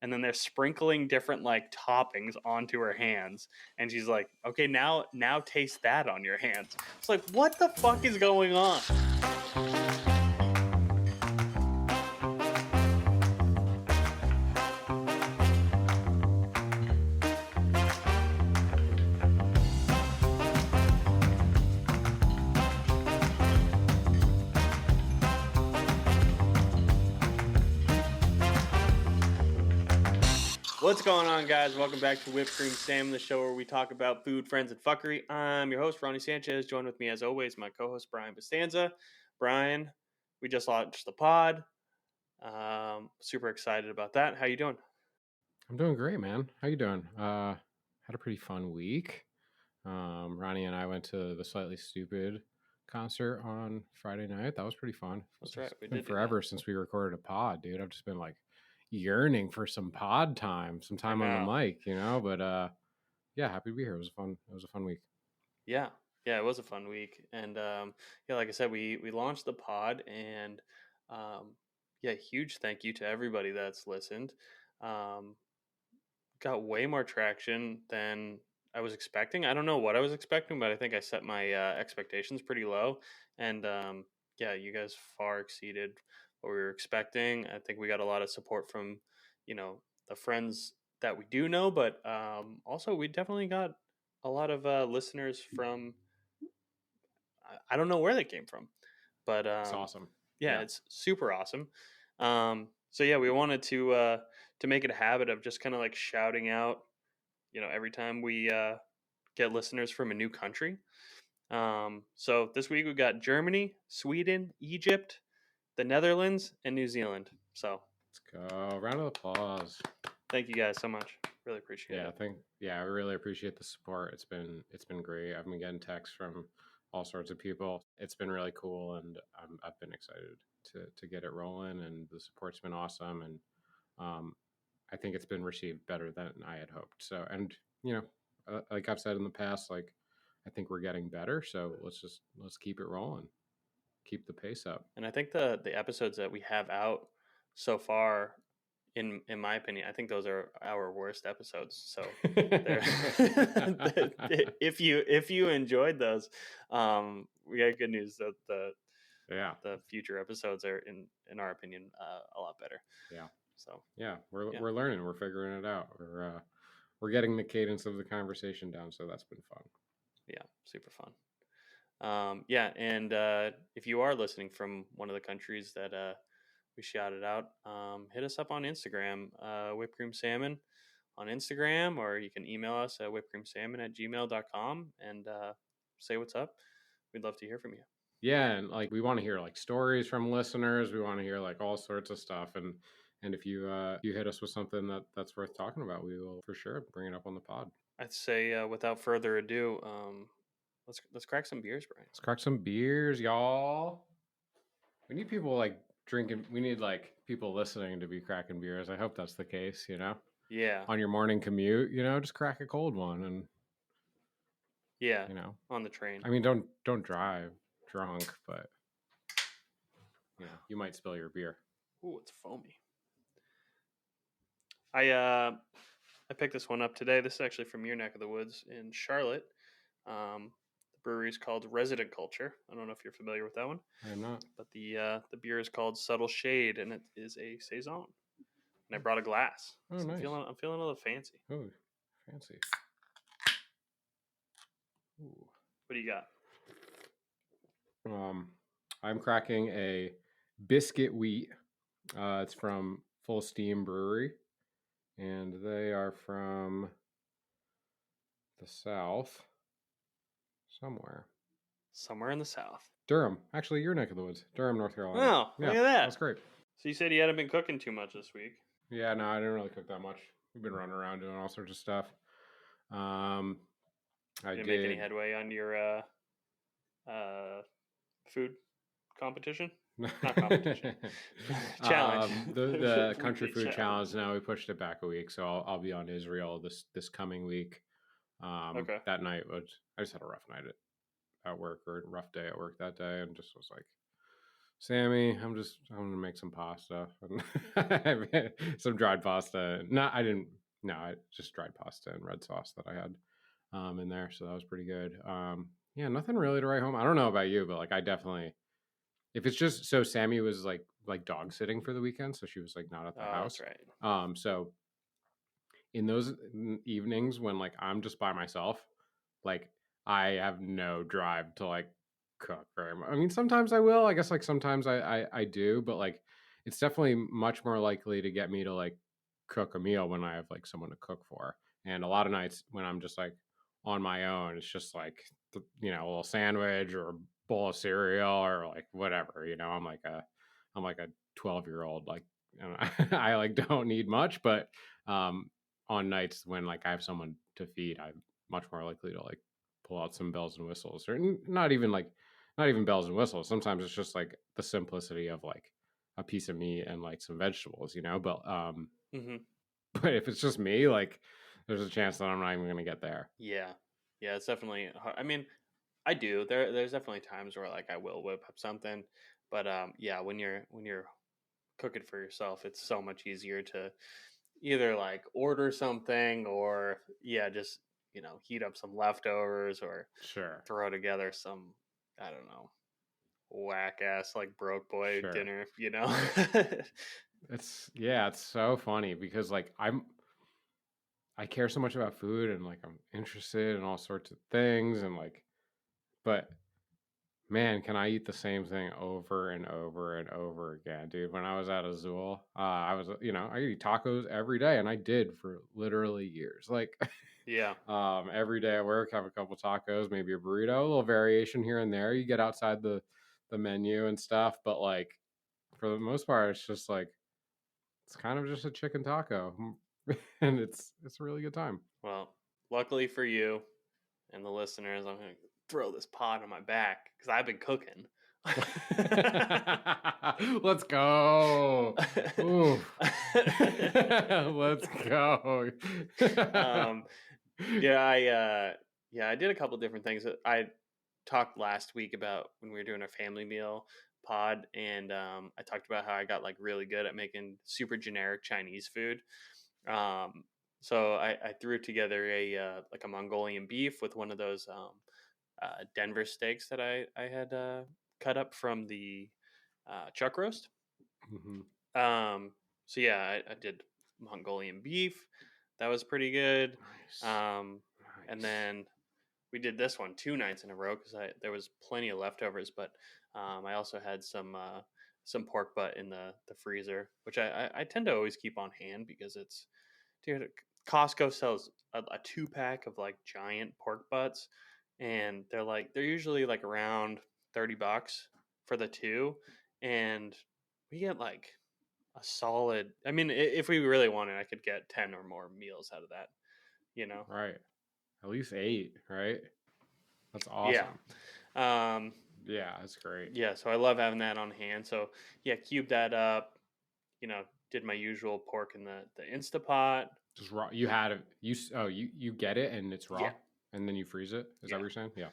and then they're sprinkling different like toppings onto her hands, and she's like, okay, now taste that on your hands. It's like, what the fuck is going on? What's going on, guys? Welcome back to Whipped Cream Salmon, the show where we talk about food, friends, and fuckery. I'm your host, Ronnie Sanchez. Joined with me, as always, my co-host, Brian Bastanza. Brian, we just launched the pod. Super excited about that. How you doing? I'm doing great, man. How you doing? Had a pretty fun week. Ronnie and I went to the Slightly Stupid concert on Friday night. That was pretty fun. That's right. It's been forever since we recorded a pod, dude. I've just been like yearning for some pod time, some time on the mic, you know. But yeah, happy to be here. It was a fun week. Yeah, it was a fun week, and like I said, we launched the pod, and huge thank you to everybody that's listened. Got way more traction than I was expecting. I don't know what I was expecting, but I think I set my expectations pretty low, and you guys far exceeded what we were expecting. I think we got a lot of support from, the friends that we do know, but also we definitely got a lot of listeners from, I don't know where they came from, but It's awesome. Yeah, it's super awesome. We wanted to make it a habit of just kind of like shouting out, every time we get listeners from a new country. So this week we got Germany, Sweden, Egypt, the Netherlands, and New Zealand. So let's go. Round of applause. Thank you guys so much. Really appreciate it. I really appreciate the support. It's been great. I've been getting texts from all sorts of people. It's been really cool, and I've been excited to get it rolling, and the support's been awesome, and I think it's been received better than I had hoped. So, and like I've said in the past, like I think we're getting better. So let's keep it rolling, keep the pace up. And I think the episodes that we have out so far, in my opinion, I think those are our worst episodes. So if you enjoyed those, we got good news that the future episodes are in our opinion a lot better. Yeah. So we're learning, we're figuring it out. We're getting the cadence of the conversation down, so that's been fun. Yeah, super fun. And if you are listening from one of the countries that we shouted out, hit us up on Instagram, Whipped Cream Salmon on Instagram, or you can email us at whippedcreamsalmon@gmail.com and say what's up. We'd love to hear from you. Yeah, and like we want to hear like stories from listeners. We want to hear like all sorts of stuff, and if you hit us with something that's worth talking about, we will for sure bring it up on the pod. I'd say without further ado, let's crack some beers, Brian. Let's crack some beers, y'all. We need people like drinking. We need like people listening to be cracking beers. I hope that's the case. Yeah. On your morning commute, just crack a cold one and. Yeah. On the train. I mean, don't drive drunk, but you might spill your beer. Ooh, it's foamy. I picked this one up today. This is actually from your neck of the woods in Charlotte. The brewery is called Resident Culture. I don't know if you're familiar with that one. I am not. But the beer is called Subtle Shade, and it is a Saison. And I brought a glass. Oh, nice. I'm feeling a little fancy. Oh, fancy. Ooh. What do you got? I'm cracking a Biscuit wheat. It's from Full Steam Brewery, and they are from the South, somewhere in the South. Duram, actually, your neck of the woods, Duram, North Carolina. Oh, yeah, look at that. That's great. So you said you hadn't been cooking too much this week. Yeah, no, I didn't really cook that much. We've been running around doing all sorts of stuff. I didn't make any headway on your food competition? Not competition. Challenge. The country food challenge. Now we pushed it back a week, so I'll be on Israel this coming week. Okay. That night I just had a rough night at work, or a rough day at work that day, and just was like Sammy, I'm gonna make some pasta, some dried pasta. Just dried pasta and red sauce that I had in there, so that was pretty good. Yeah, nothing really to write home. I don't know about you, but like I definitely, if it's just so Sammy was like dog sitting for the weekend, so she was like not at the Oh, that's house. right. So in those evenings when like I'm just by myself, like I have no drive to like cook very much. I mean, sometimes I will. I guess like sometimes I do, but like it's definitely much more likely to get me to like cook a meal when I have like someone to cook for. And a lot of nights when I'm just like on my own, it's just like a little sandwich or a bowl of cereal or like whatever. I'm like a 12-year-old. Like I like don't need much, but um on nights when like I have someone to feed, I'm much more likely to like pull out some bells and whistles, or not even bells and whistles. Sometimes it's just like the simplicity of like a piece of meat and like some vegetables, But Mm-hmm. but if it's just me, like there's a chance that I'm not even gonna get there. Yeah, yeah, it's definitely hard. I mean, I do. There's definitely times where like I will whip up something, but yeah, when you're cooking for yourself, it's so much easier to either like order something or yeah, just heat up some leftovers or Sure, throw together some, I don't know, whack ass like broke boy sure. dinner. It's so funny because like I care so much about food and like I'm interested in all sorts of things and like, but man, can I eat the same thing over and over and over again, dude? When I was at Azul, I eat tacos every day, and I did for literally years. Like, Yeah. every day at work, have a couple tacos, maybe a burrito, a little variation here and there. You get outside the menu and stuff, but like for the most part, it's just like it's kind of just a chicken taco, and it's a really good time. Well, luckily for you and the listeners, I'm gonna throw this pot on my back because I've been cooking. Let's go. Ooh. Let's go. um, yeah, I did a couple different things. I talked last week about when we were doing our family meal pod, and I talked about how I got like really good at making super generic Chinese food. Um, so I threw together a like a Mongolian beef with one of those Denver steaks that I had cut up from the chuck roast. Mhm. Um, so yeah, I did Mongolian beef. That was pretty good. Nice. Um, and Nice. then we did this one 2 nights in a row because there was plenty of leftovers. But I also had some pork butt in the freezer, which I tend to always keep on hand because it's, dude. Costco sells a 2 pack of like giant pork butts, and they're usually like around $30 for the two, and we get like a solid. I mean, if we really wanted, I could get 10 or more meals out of that. You know? Right. At least 8, right? That's Yeah. awesome. Um, Yeah, that's great. yeah. So I love having that on hand. So yeah, cube that up. Did my usual pork in the Instapot. Just raw. You had it. You get it and it's Yeah. raw, and then you freeze it. Is that Yeah. what you're saying? Yeah.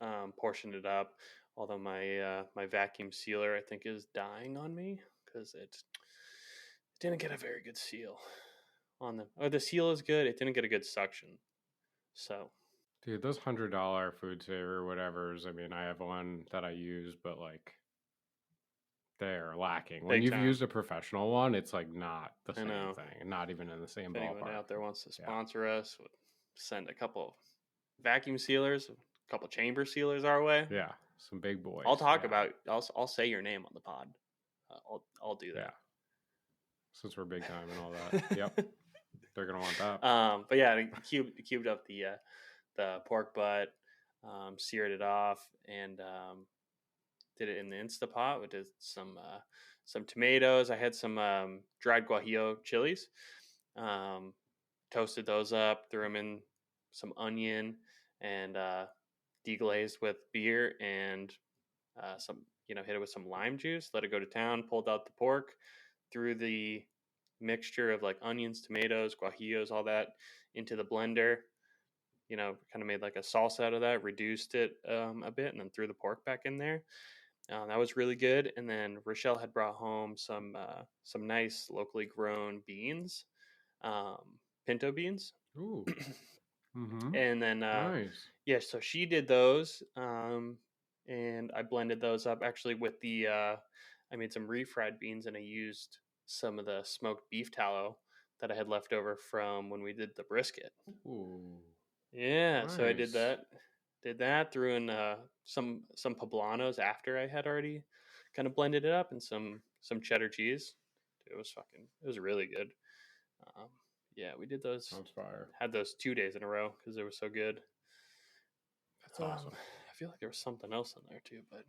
Yeah. Portioned it up. Although my vacuum sealer I think is dying on me because it didn't get a very good seal on the. Or the seal is good. It didn't get a good suction. So Dude, those $100 food saver whatever's. I mean, I have one that I use, but like they're lacking. When big you've time. used a professional one, it's like not the I same know. thing, not even in the same If anyone ballpark. out there wants to Yeah. sponsor us, send a couple vacuum sealers, a couple chamber sealers our way. Yeah. Some big boys. I'll talk Yeah. about. I'll say your name on the pod. I'll do Yeah. that. Since we're big time and all that. Yep. They're gonna want that. But yeah, I cubed up the pork butt, seared it off, and did it in the Instapot. We did some tomatoes. I had some dried guajillo chilies. Um, Toasted those up, threw them in some onion, and deglazed with beer and some, hit it with some lime juice. Let it go to town. Pulled out the pork, threw the mixture of like onions, tomatoes, guajillos, all that into the blender. Kind of made like a salsa out of that. Reduced it a bit, and then threw the pork back in there. That was really good. And then Rochelle had brought home some nice locally grown beans, um, pinto beans. Ooh. Mm-hmm. And then Nice. yeah, so she did those, and I blended those up actually with the I made some refried beans, and I used some of the smoked beef tallow that I had left over from when we did the brisket. Ooh. Yeah, so I did Nice. that. Did that, threw in some poblanos after I had already kind of blended it up, and some cheddar cheese. It was really good. Um, yeah, we did those. Sounds fire. Had those 2 days in a row because they were so good. That's awesome. I feel like there was something else in there too, but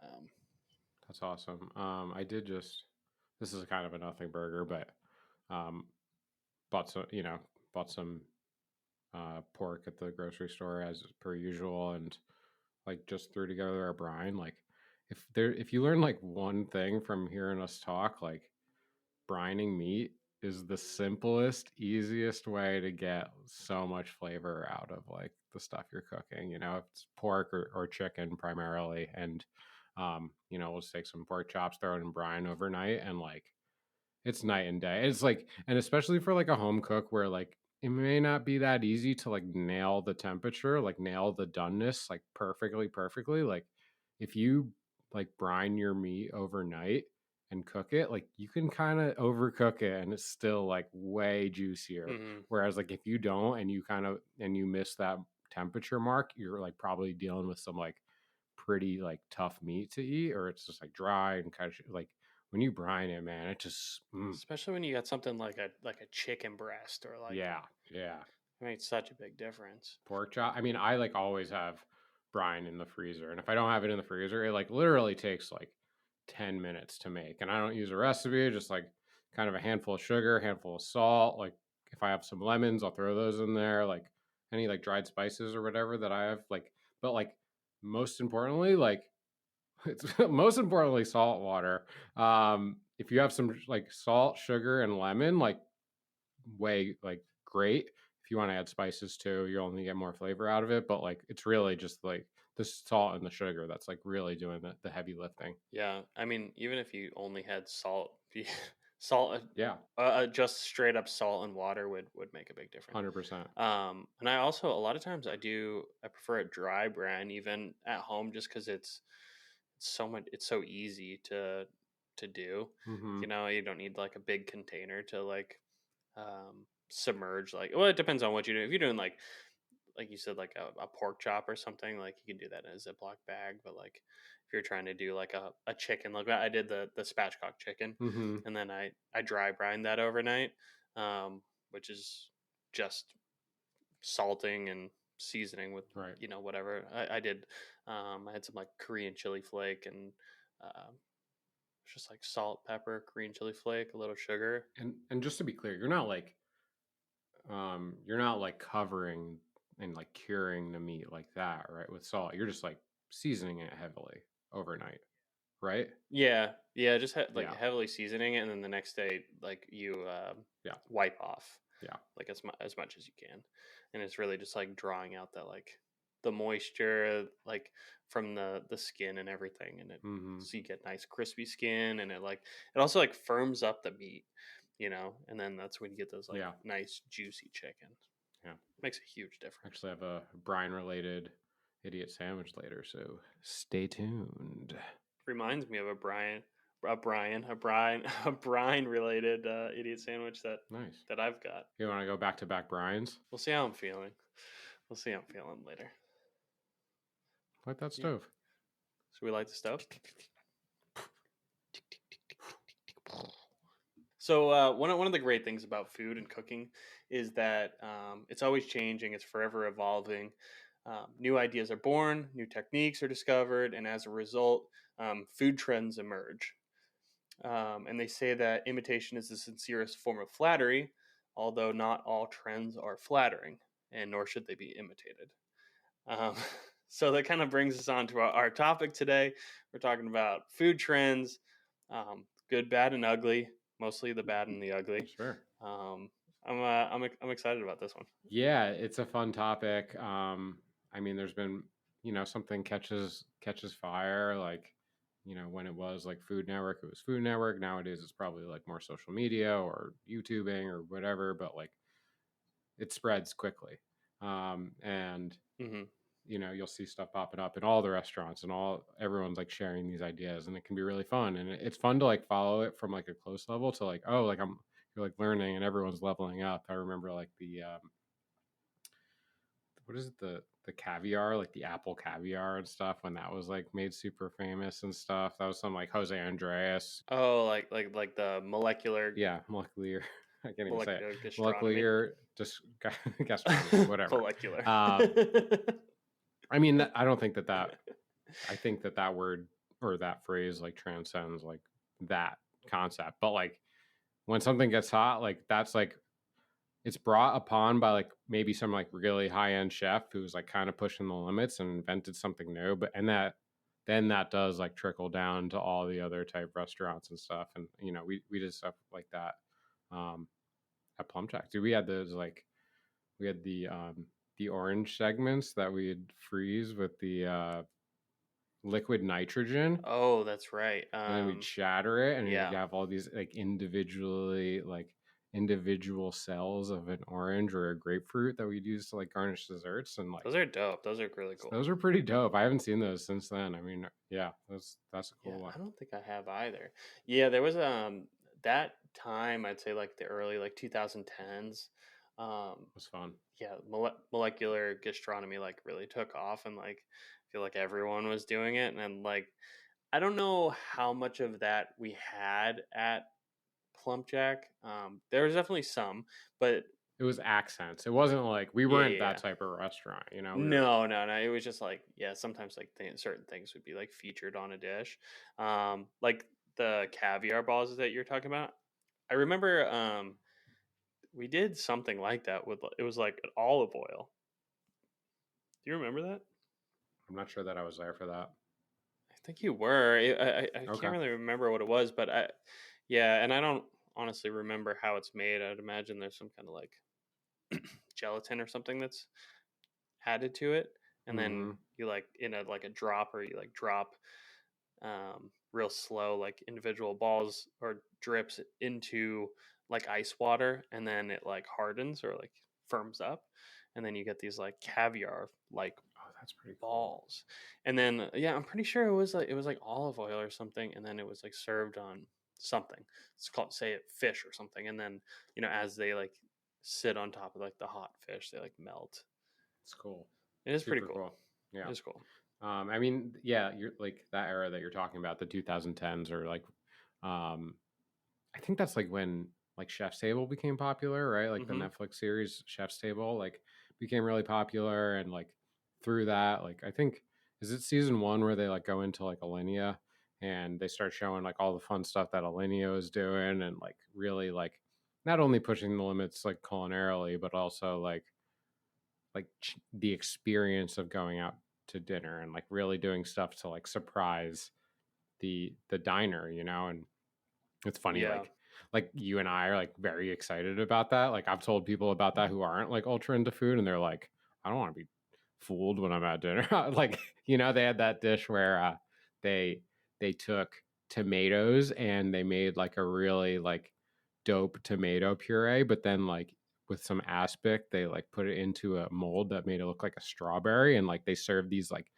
um, That's awesome. I did just. This is kind of a nothing burger, but um, bought some. Bought some pork at the grocery store as per usual, and like just threw together a brine. Like, if you learn like one thing from hearing us talk, like brining meat is the simplest, easiest way to get so much flavor out of like the stuff you're cooking. If it's pork or chicken primarily, and we'll just take some pork chops, throw it in brine overnight, and like it's night and day. It's like, and especially for like a home cook where like it may not be that easy to like nail the temperature, like nail the doneness like perfectly. Like if you like brine your meat overnight and cook it, like you can kind of overcook it and it's still like way juicier. mhm. Whereas like if you don't and you miss that temperature mark, you're like probably dealing with some like pretty like tough meat to eat, or it's just like dry and kind of like when you brine it, man, it just Especially when you got something like a chicken breast or like yeah, yeah. it makes such a big difference. Pork chop. I mean, I like always have brine in the freezer, and if I don't have it in the freezer, it like literally takes like 10 minutes to make. And I don't use a recipe, just like kind of a handful of sugar, handful of salt. Like if I have some lemons, I'll throw those in there. Like any like dried spices or whatever that I have. Like, but like most importantly, like it's most importantly salt water. If you have some like salt, sugar, and lemon, like way like great. If you want to add spices too, you only get more flavor out of it. But like it's really just like the salt and the sugar that's like really doing the heavy lifting. Yeah, I mean, even if you only had salt, salt, Yeah, just straight up salt and water would make a big difference. 100%. And I also a lot of times I prefer a dry brine even at home just because it's so easy to do. Mm-hmm. You don't need like a big container to submerge. Like, well, it depends on what you do. If you're doing like you said, like a pork chop or something, like you can do that in a Ziploc bag. But like if you're trying to do like a chicken, like I did the spatchcock chicken, Mm-hmm. and then I dry brine that overnight, um, which is just salting and seasoning with Right. whatever I did. I had some like Korean chili flake and just like salt, pepper, Korean chili flake, a little sugar. And just to be clear, you're not like covering and like curing the meat like that, right? With salt. You're just like seasoning it heavily overnight, right? Yeah, yeah, just like Yeah. heavily seasoning it, and then the next day, like you Yeah. wipe off Yeah. like as much as you can, and it's really just like drawing out that like the moisture like from the skin and everything, and it Mm-hmm. so you get nice crispy skin, and it also like firms up the meat, and then that's when you get those like Yeah. nice juicy chicken. Yeah. Makes a huge difference. Actually, I have a brine related idiot sandwich later, so stay tuned. Reminds me of a Brian related idiot sandwich Nice. that I've got. You want to go back to back brines? We'll see how I'm feeling. We'll see how I'm feeling later. Like that Yeah. stove. So we light the stove. So one of the great things about food and cooking is that it's always changing. It's forever evolving. New ideas are born, new techniques are discovered, and as a result, food trends emerge. And they say that imitation is the sincerest form of flattery, although not all trends are flattering, and nor should they be imitated. Um, so that kind of brings us on to our topic today. We're talking about food trends, good, bad, and ugly. Mostly the bad and the ugly. Sure. I'm excited about this one. Yeah, it's a fun topic. I mean, there's been something catches fire, like, when it was like Food Network, it was Food Network. Nowadays it's probably like more social media or YouTubing or whatever, but like it spreads quickly. And Mm-hmm. you'll see stuff popping up in all the restaurants, and everyone's like sharing these ideas, and it can be really fun. And it's fun to like follow it from like a close level to like, oh, like you're like learning and everyone's leveling up. I remember like the what is it, the caviar, like the apple caviar and stuff, when that was like made super famous and stuff. That was some like Jose Andreas. Oh, like the molecular Yeah, molecular. I can't even say it. molecular gastronomy. Molecular just gastronomy, whatever. Molecular. Um, I mean, I don't think that. I think that word or that phrase like transcends like that concept. But like when something gets hot, like that's like it's brought upon by like maybe some like really high end chef who's like kind of pushing the limits and invented something new. But and that then that does like trickle down to all the other type restaurants and stuff. And we did stuff like that um, at Plum Jack. Dude, we had those like we had the orange segments that we'd freeze with the liquid nitrogen, Oh, that's right. and then we'd shatter it, and Yeah. you have all these like individual cells of an orange or a grapefruit that we'd use to like garnish desserts. And like Those are dope. Those are really cool. those are pretty dope. I haven't seen those since then. I mean, yeah, that's a Yeah, cool one. I don't think I have either. Yeah, there was that time, I'd say like the early like 2010s. It was fun. Yeah, molecular gastronomy like really took off, and like I feel like everyone was doing it. And then like I don't know how much of that we had at Plumpjack. There was definitely some, but It was accents. It wasn't like we yeah, weren't yeah, that yeah. type of restaurant. We were. No, no, no. It was just like, yeah, sometimes like certain things would be like featured on a dish. Like the caviar balls that you're talking about. I remember we did something like that with it was like an olive oil. Do you remember that? I'm not sure that I was there for that. I think you were. I Okay. can't really remember what it was, but yeah, and I don't honestly remember how it's made. I'd imagine there's some kind of like gelatin or something that's added to it, and then Mm-hmm. you like in a like a dropper, you like drop real slow like individual balls or drips into like ice water, and then it like hardens or like firms up, and then you get these like caviar like Oh, that's pretty cool. balls. And then yeah, I'm pretty sure it was like olive oil or something, and then it was like served on something. It's called, say it, fish or something, and then as they like sit on top of like the hot fish, they like melt. It's cool. It is pretty Super cool. cool. Yeah. It is cool. I mean, yeah, you're like that era that you're talking about, the 2010s, or like, um, I think that's like when like Chef's Table became popular, right? Like the Mm-hmm. Netflix series Chef's Table, like became really popular, and like through that, like I think is it season one where they like go into like Alinea and they start showing like all the fun stuff that Alinea is doing, and like really like not only pushing the limits like culinarily, but also like the experience of going out to dinner and like really doing stuff to like surprise the diner, and it's funny Yeah. like you and I are like very excited about that. Like I've told people about that who aren't like ultra into food, and they're like, I don't want to be fooled when I'm at dinner. Like they had that dish where they they took tomatoes and they made like a really like dope tomato puree, but then like with some aspic they like put it into a mold that made it look like a strawberry, and like they served these like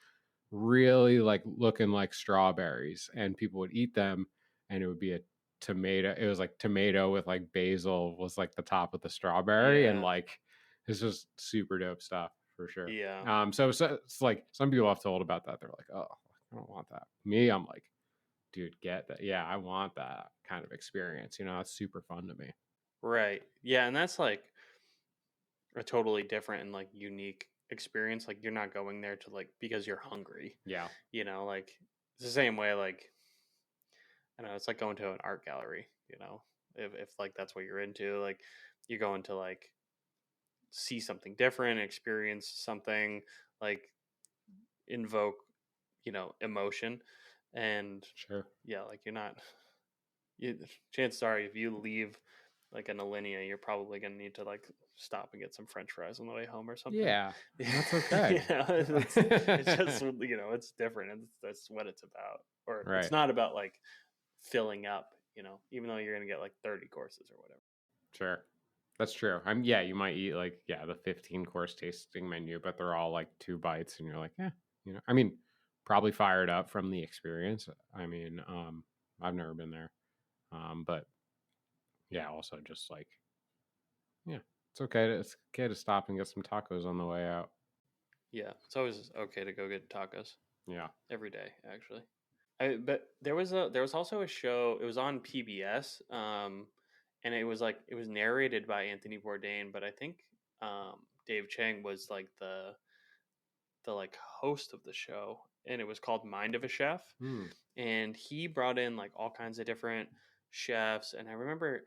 really like looking like strawberries, and people would eat them, and it would be a tomato. It was like tomato with like basil was like the top of the strawberry, and Yeah. like it's just super dope stuff for sure. Yeah. So it's like some people I've told about that, they're like, oh, I don't want that. Me, I'm like, dude, get that. Yeah, I want that kind of experience. It's super fun to me. Right. Yeah, and that's like a totally different and like unique experience. Like you're not going there to like because you're hungry. Yeah. Like it's the same way like I don't know, it's like going to an art gallery. If like that's what you're into, like you're going to like see something different, experience something, like invoke, emotion. And Sure. yeah, like you're not you chances are if you leave like in a linea, you're probably gonna need to like stop and get some French fries on the way home or something. Yeah, and that's okay. It's just it's different. That's what it's about. Or it's Right. not about like filling up. Even though you're gonna get like 30 courses or whatever. Sure. That's true. Yeah, you might eat like the 15 course tasting menu, but they're all like 2 bites, and you're like, yeah, I mean, probably fired up from the experience. I mean, I've never been there, but yeah, also just like, yeah, it's okay to stop and get some tacos on the way out. Yeah, it's always okay to go get tacos Yeah. every day, actually. But there was also a show. It was on PBS, and it was narrated by Anthony Bourdain, but I think Dave Chang was like the like host of the show, and it was called Mind of a Chef, Hmm. and he brought in like all kinds of different chefs, and I remember,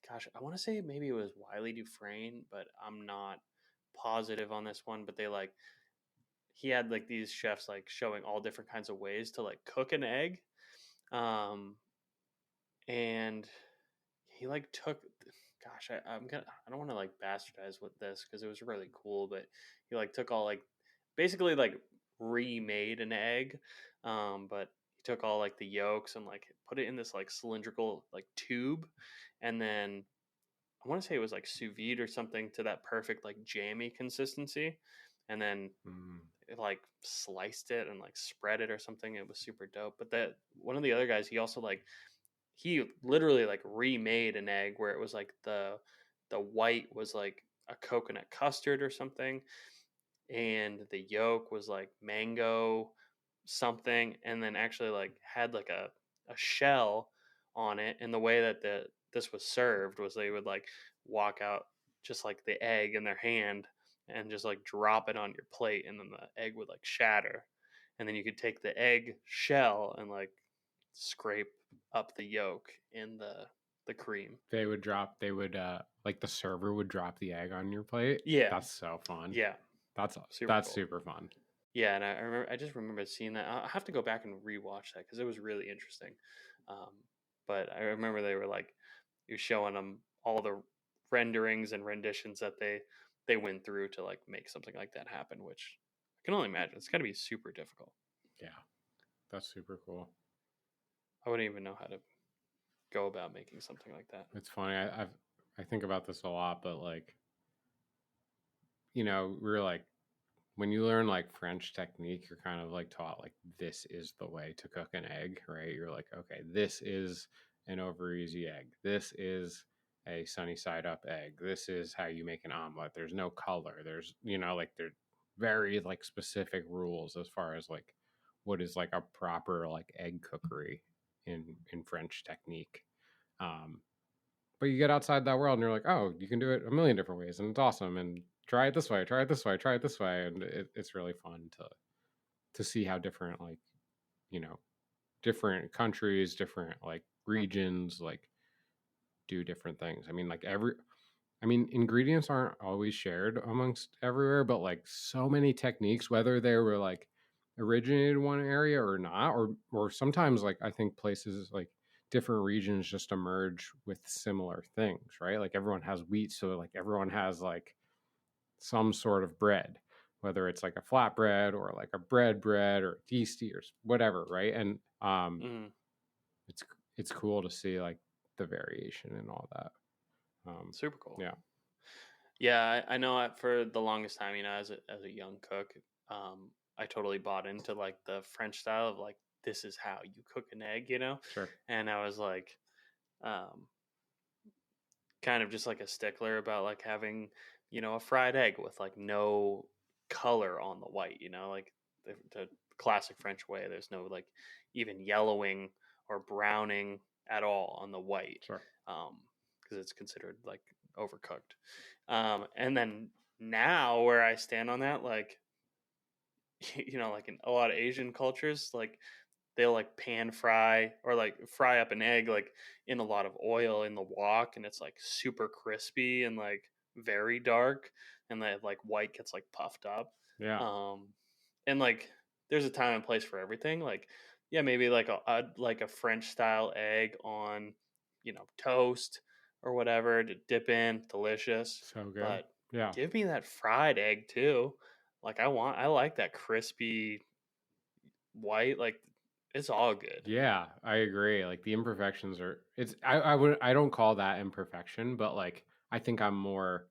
gosh, I want to say maybe it was Wiley Dufresne, but I'm not positive on this one. But he had like these chefs like showing all different kinds of ways to like cook an egg, um, and he like took, gosh, I don't want to like bastardize with this because it was really cool, but he like took all like basically like remade an egg, but he took all like the yolks and like put it in this like cylindrical like tube, and then I want to say it was like sous vide or something to that perfect like jammy consistency, and then Mm. it like sliced it and like spread it or something. It was super dope. But that one of the other guys, he also like he literally like remade an egg where it was like the white was like a coconut custard or something, and the yolk was like mango something, and then actually like had like a shell on it. And the way that this was served was they would like walk out just like the egg in their hand and just like drop it on your plate, and then the egg would like shatter, and then you could take the egg shell and like scrape up the yolk in the cream. They would like the server would drop the egg on your plate. Yeah, That's so fun. yeah, That's super that's cool. super fun. Yeah, and I just remember seeing that. I'll have to go back and rewatch that because it was really interesting. Um, but I remember they were like, you showing them all the renderings and renditions that they went through to like make something like that happen, which I can only imagine it's got to be super difficult. Yeah, that's super cool. I wouldn't even know how to go about making something like that. It's funny. I think about this a lot, but like, we're like, when you learn like French technique, you're kind of like taught like this is the way to cook an egg, right? You're like, okay, this is an over easy egg. This is a sunny side up egg. This is how you make an omelet. There's no color. There's like there very like specific rules as far as like what is like a proper like egg cookery in French technique. Um, but you get outside that world and you're like, oh, you can do it a million different ways, and it's awesome. And try it this way, try it this way, try it this way, and it's really fun to see how different like different countries, different like regions like do different things. I mean, like ingredients aren't always shared amongst everywhere, but like so many techniques, whether they were like originated in one area or not, or sometimes like I think places like different regions just emerge with similar things, right? Like everyone has wheat, so like everyone has like some sort of bread, whether it's like a flatbread or like a bread or yeasty or whatever, right? And Mm, it's it's cool to see like the variation and all that. super cool. Yeah. Yeah, I know for the longest time, as a young cook, I totally bought into like the French style of like this is how you cook an egg. Sure. And I was like, um, kind of just like a stickler about like having, a fried egg with like no color on the white, like the classic French way. There's no like even yellowing or browning at all on the white, Sure. because it's considered like overcooked. And then now where I stand on that, like, like in a lot of Asian cultures, like they'll like pan fry or like fry up an egg like in a lot of oil in the wok, and it's like super crispy and like very dark, and that like white gets like puffed up. Yeah. And like there's a time and place for everything. Like, yeah, maybe like a French style egg on, toast or whatever to dip in. Delicious. So good. But Yeah. give me that fried egg too. Like I like that crispy white. Like it's all good. Yeah, I agree. Like the imperfections are I don't call that imperfection, but like I think I'm more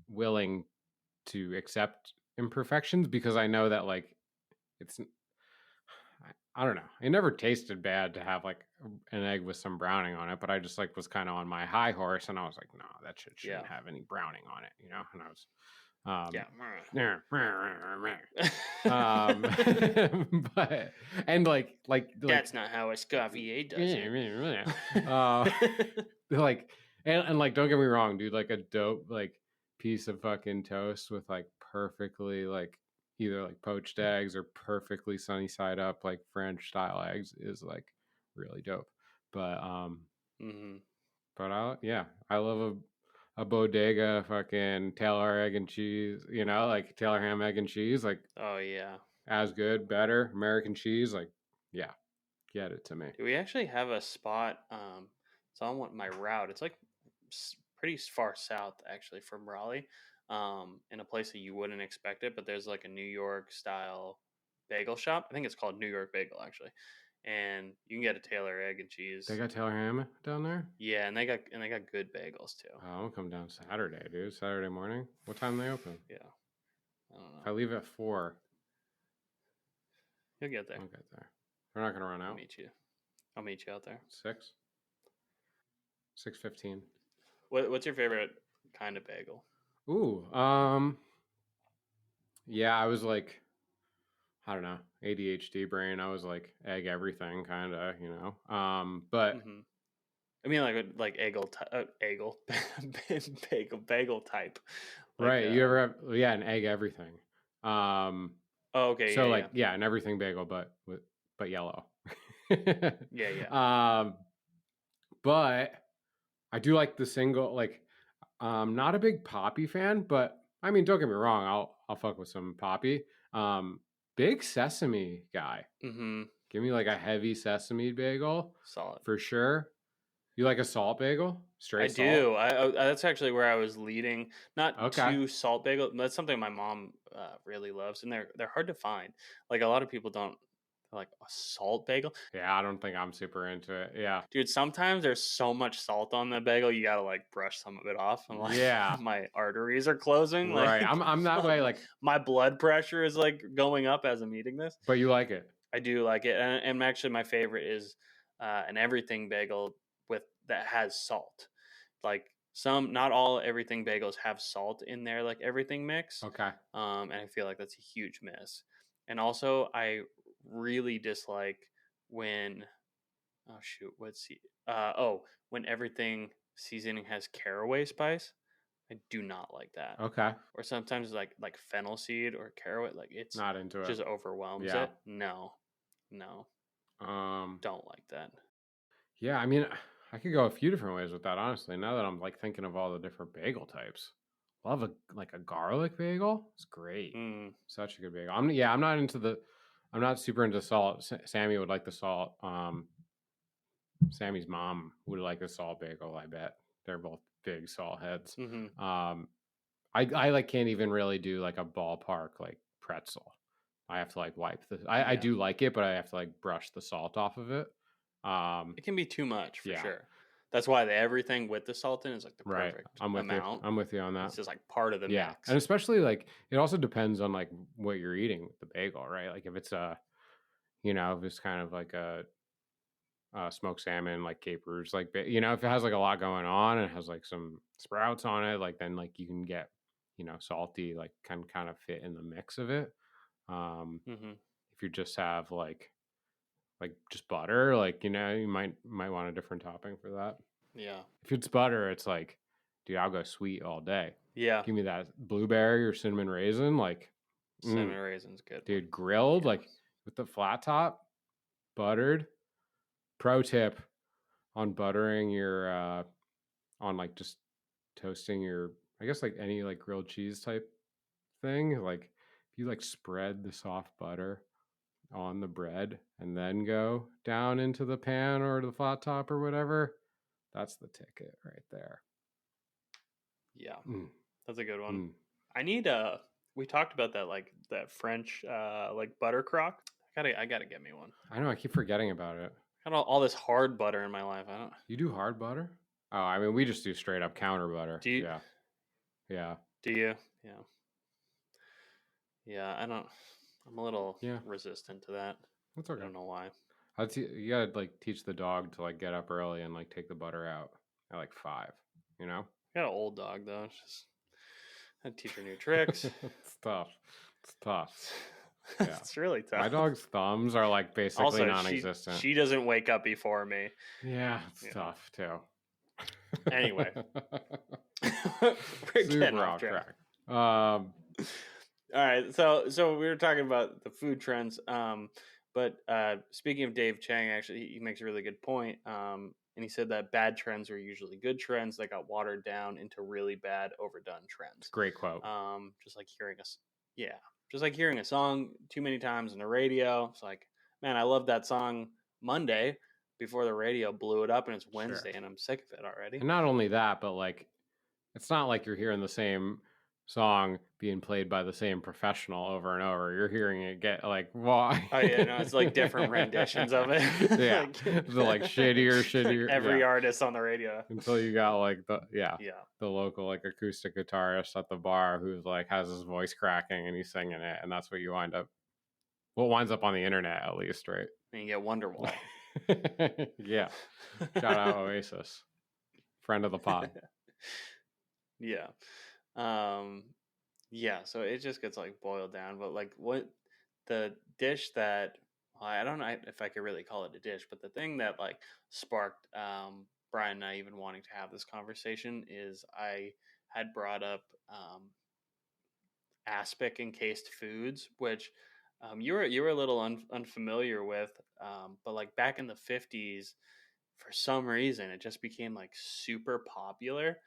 willing to accept imperfections because I know that like it's I don't know. It never tasted bad to have like an egg with some browning on it, but I just like was kind of on my high horse and I was like, no, that shouldn't Yeah. have any browning on it, you know? And I was Yeah. but and That's not how a Scavier does it. like and like don't get me wrong, dude, like a dope like piece of fucking toast with like perfectly like either like poached eggs or perfectly sunny side up like French style eggs is like really dope. But Mm-hmm. but I love a bodega fucking Taylor egg and cheese, you know, like Taylor ham egg and cheese, like Oh yeah. as good, better, American cheese, like yeah, get it to me. Do we actually have a spot? It's on my route. It's like pretty far south actually from Raleigh, in a place that you wouldn't expect it. But there's like a New York style bagel shop. I think it's called New York Bagel actually, and you can get a Taylor egg and cheese. They got Taylor ham down there? Yeah, and they got good bagels too. Oh, I'll come down Saturday, dude. Saturday morning. What time they open? Yeah, I don't know. If I leave at 4, You'll get there. I'll get there. They're not gonna run out. I'll meet you out there. 6. 6:15. What's your favorite kind of bagel? Ooh, yeah, I was like, I don't know, ADHD brain. I was like egg everything, kind of, you know. But Mm-hmm. I mean, like bagel type. Like, right, you ever have an egg everything. Oh, okay. So Yeah, like an everything bagel, but yellow. yeah. But I do like the single, like, not a big poppy fan, but I mean, don't get me wrong, I'll fuck with some poppy. Big sesame guy. Mm-hmm. Give me like a heavy sesame bagel. Solid. For sure. You like a salt bagel? Straight salt? Do. That's actually where I was leading. Not too salt bagel. That's something my mom really loves, and they're hard to find. Like a lot of people don't like a salt bagel. Yeah, I don't think I'm super into it. Yeah, dude. Sometimes there's so much salt on the bagel, you gotta like brush some of it off. And like, my arteries are closing. Right. Like, I'm that way. Like my blood pressure is like going up as I'm eating this. But you like it? I do like it, and actually my favorite is an everything bagel that has salt. Like not all everything bagels have salt in their like everything mix. Okay. And I feel like that's a huge miss. And also I really dislike when when everything seasoning has caraway spice. I do not like that. Okay. Or sometimes like fennel seed or caraway, like it's not into it. Just overwhelms it. No. Don't like that. Yeah, I mean, I could go a few different ways with that, honestly. Now that I'm like thinking of all the different bagel types, love a garlic bagel. It's great. Such a good bagel. I'm not super into salt. Sammy would like the salt. Sammy's mom would like the salt bagel. I bet they're both big salt heads. Mm-hmm. I like can't even really do like a ballpark like pretzel. I have to like wipe I do like it, but I have to like brush the salt off of it. It can be too much for sure. That's why everything with the salt in is like the perfect amount. I'm with you on that. It's just like part of the mix. And especially like it also depends on like what you're eating with the bagel, right? Like if it's if it's kind of like a smoked salmon, like capers, like if it has like a lot going on and it has like some sprouts on it, like then like you can get salty, like can kind of fit in the mix of it. If you just have like just butter, like you might want a different topping for that. Yeah. If it's butter, it's like, dude, I'll go sweet all day. Yeah. Give me that blueberry or cinnamon raisin, like cinnamon raisin's good. Dude, grilled like with the flat top, buttered. Pro tip on buttering your on like just toasting your, I guess like any like grilled cheese type thing, like if you like spread the soft butter on the bread and then go down into the pan or the flat top or whatever, that's the ticket right there. Yeah, Mm, that's a good one. mm. I need we talked about that like that French like butter crock. I gotta get me one. I know, I keep forgetting about it. Got all this hard butter in my life. I don't. You do hard butter? Oh, I mean, we just do straight up counter butter. Do you? Yeah. Yeah. Do you? Yeah. Yeah. I don't. I'm a little Yeah. resistant to that. That's I okay. don't know why. You gotta like teach the dog to like get up early and like take the butter out at like 5, you know? I got an old dog though. It's just I teach her new tricks. It's tough. It's tough. Yeah. It's really tough. My dog's thumbs are like basically Also, non-existent. she doesn't wake up before me. Yeah, it's tough too. Anyway, we're getting off track. All right, so we were talking about the food trends, but speaking of Dave Chang, actually, he makes a really good point, and he said that bad trends are usually good trends that got watered down into really bad, overdone trends. Great quote. Just like hearing a song too many times on the radio. It's like, man, I love that song Monday before the radio blew it up, and it's Wednesday, and I'm sick of it already. And not only that, but like, it's not like you're hearing the same song being played by the same professional over and over. You're hearing it get like, why? Oh yeah, no, it's like different renditions of it. Yeah, the like shittier. Like every artist on the radio until you got like the local like acoustic guitarist at the bar who's like has his voice cracking and he's singing it, and that's what you wind up. What winds up on the internet at least, right? And you get Wonderwall. Yeah, shout out Oasis, friend of the pod. Yeah. Yeah, so it just gets like boiled down, but like what the dish that I don't know if I could really call it a dish, but the thing that like sparked Brian and I even wanting to have this conversation is I had brought up aspic encased foods, which you were a little unfamiliar with, but like back in the 50s, for some reason it just became like super popular,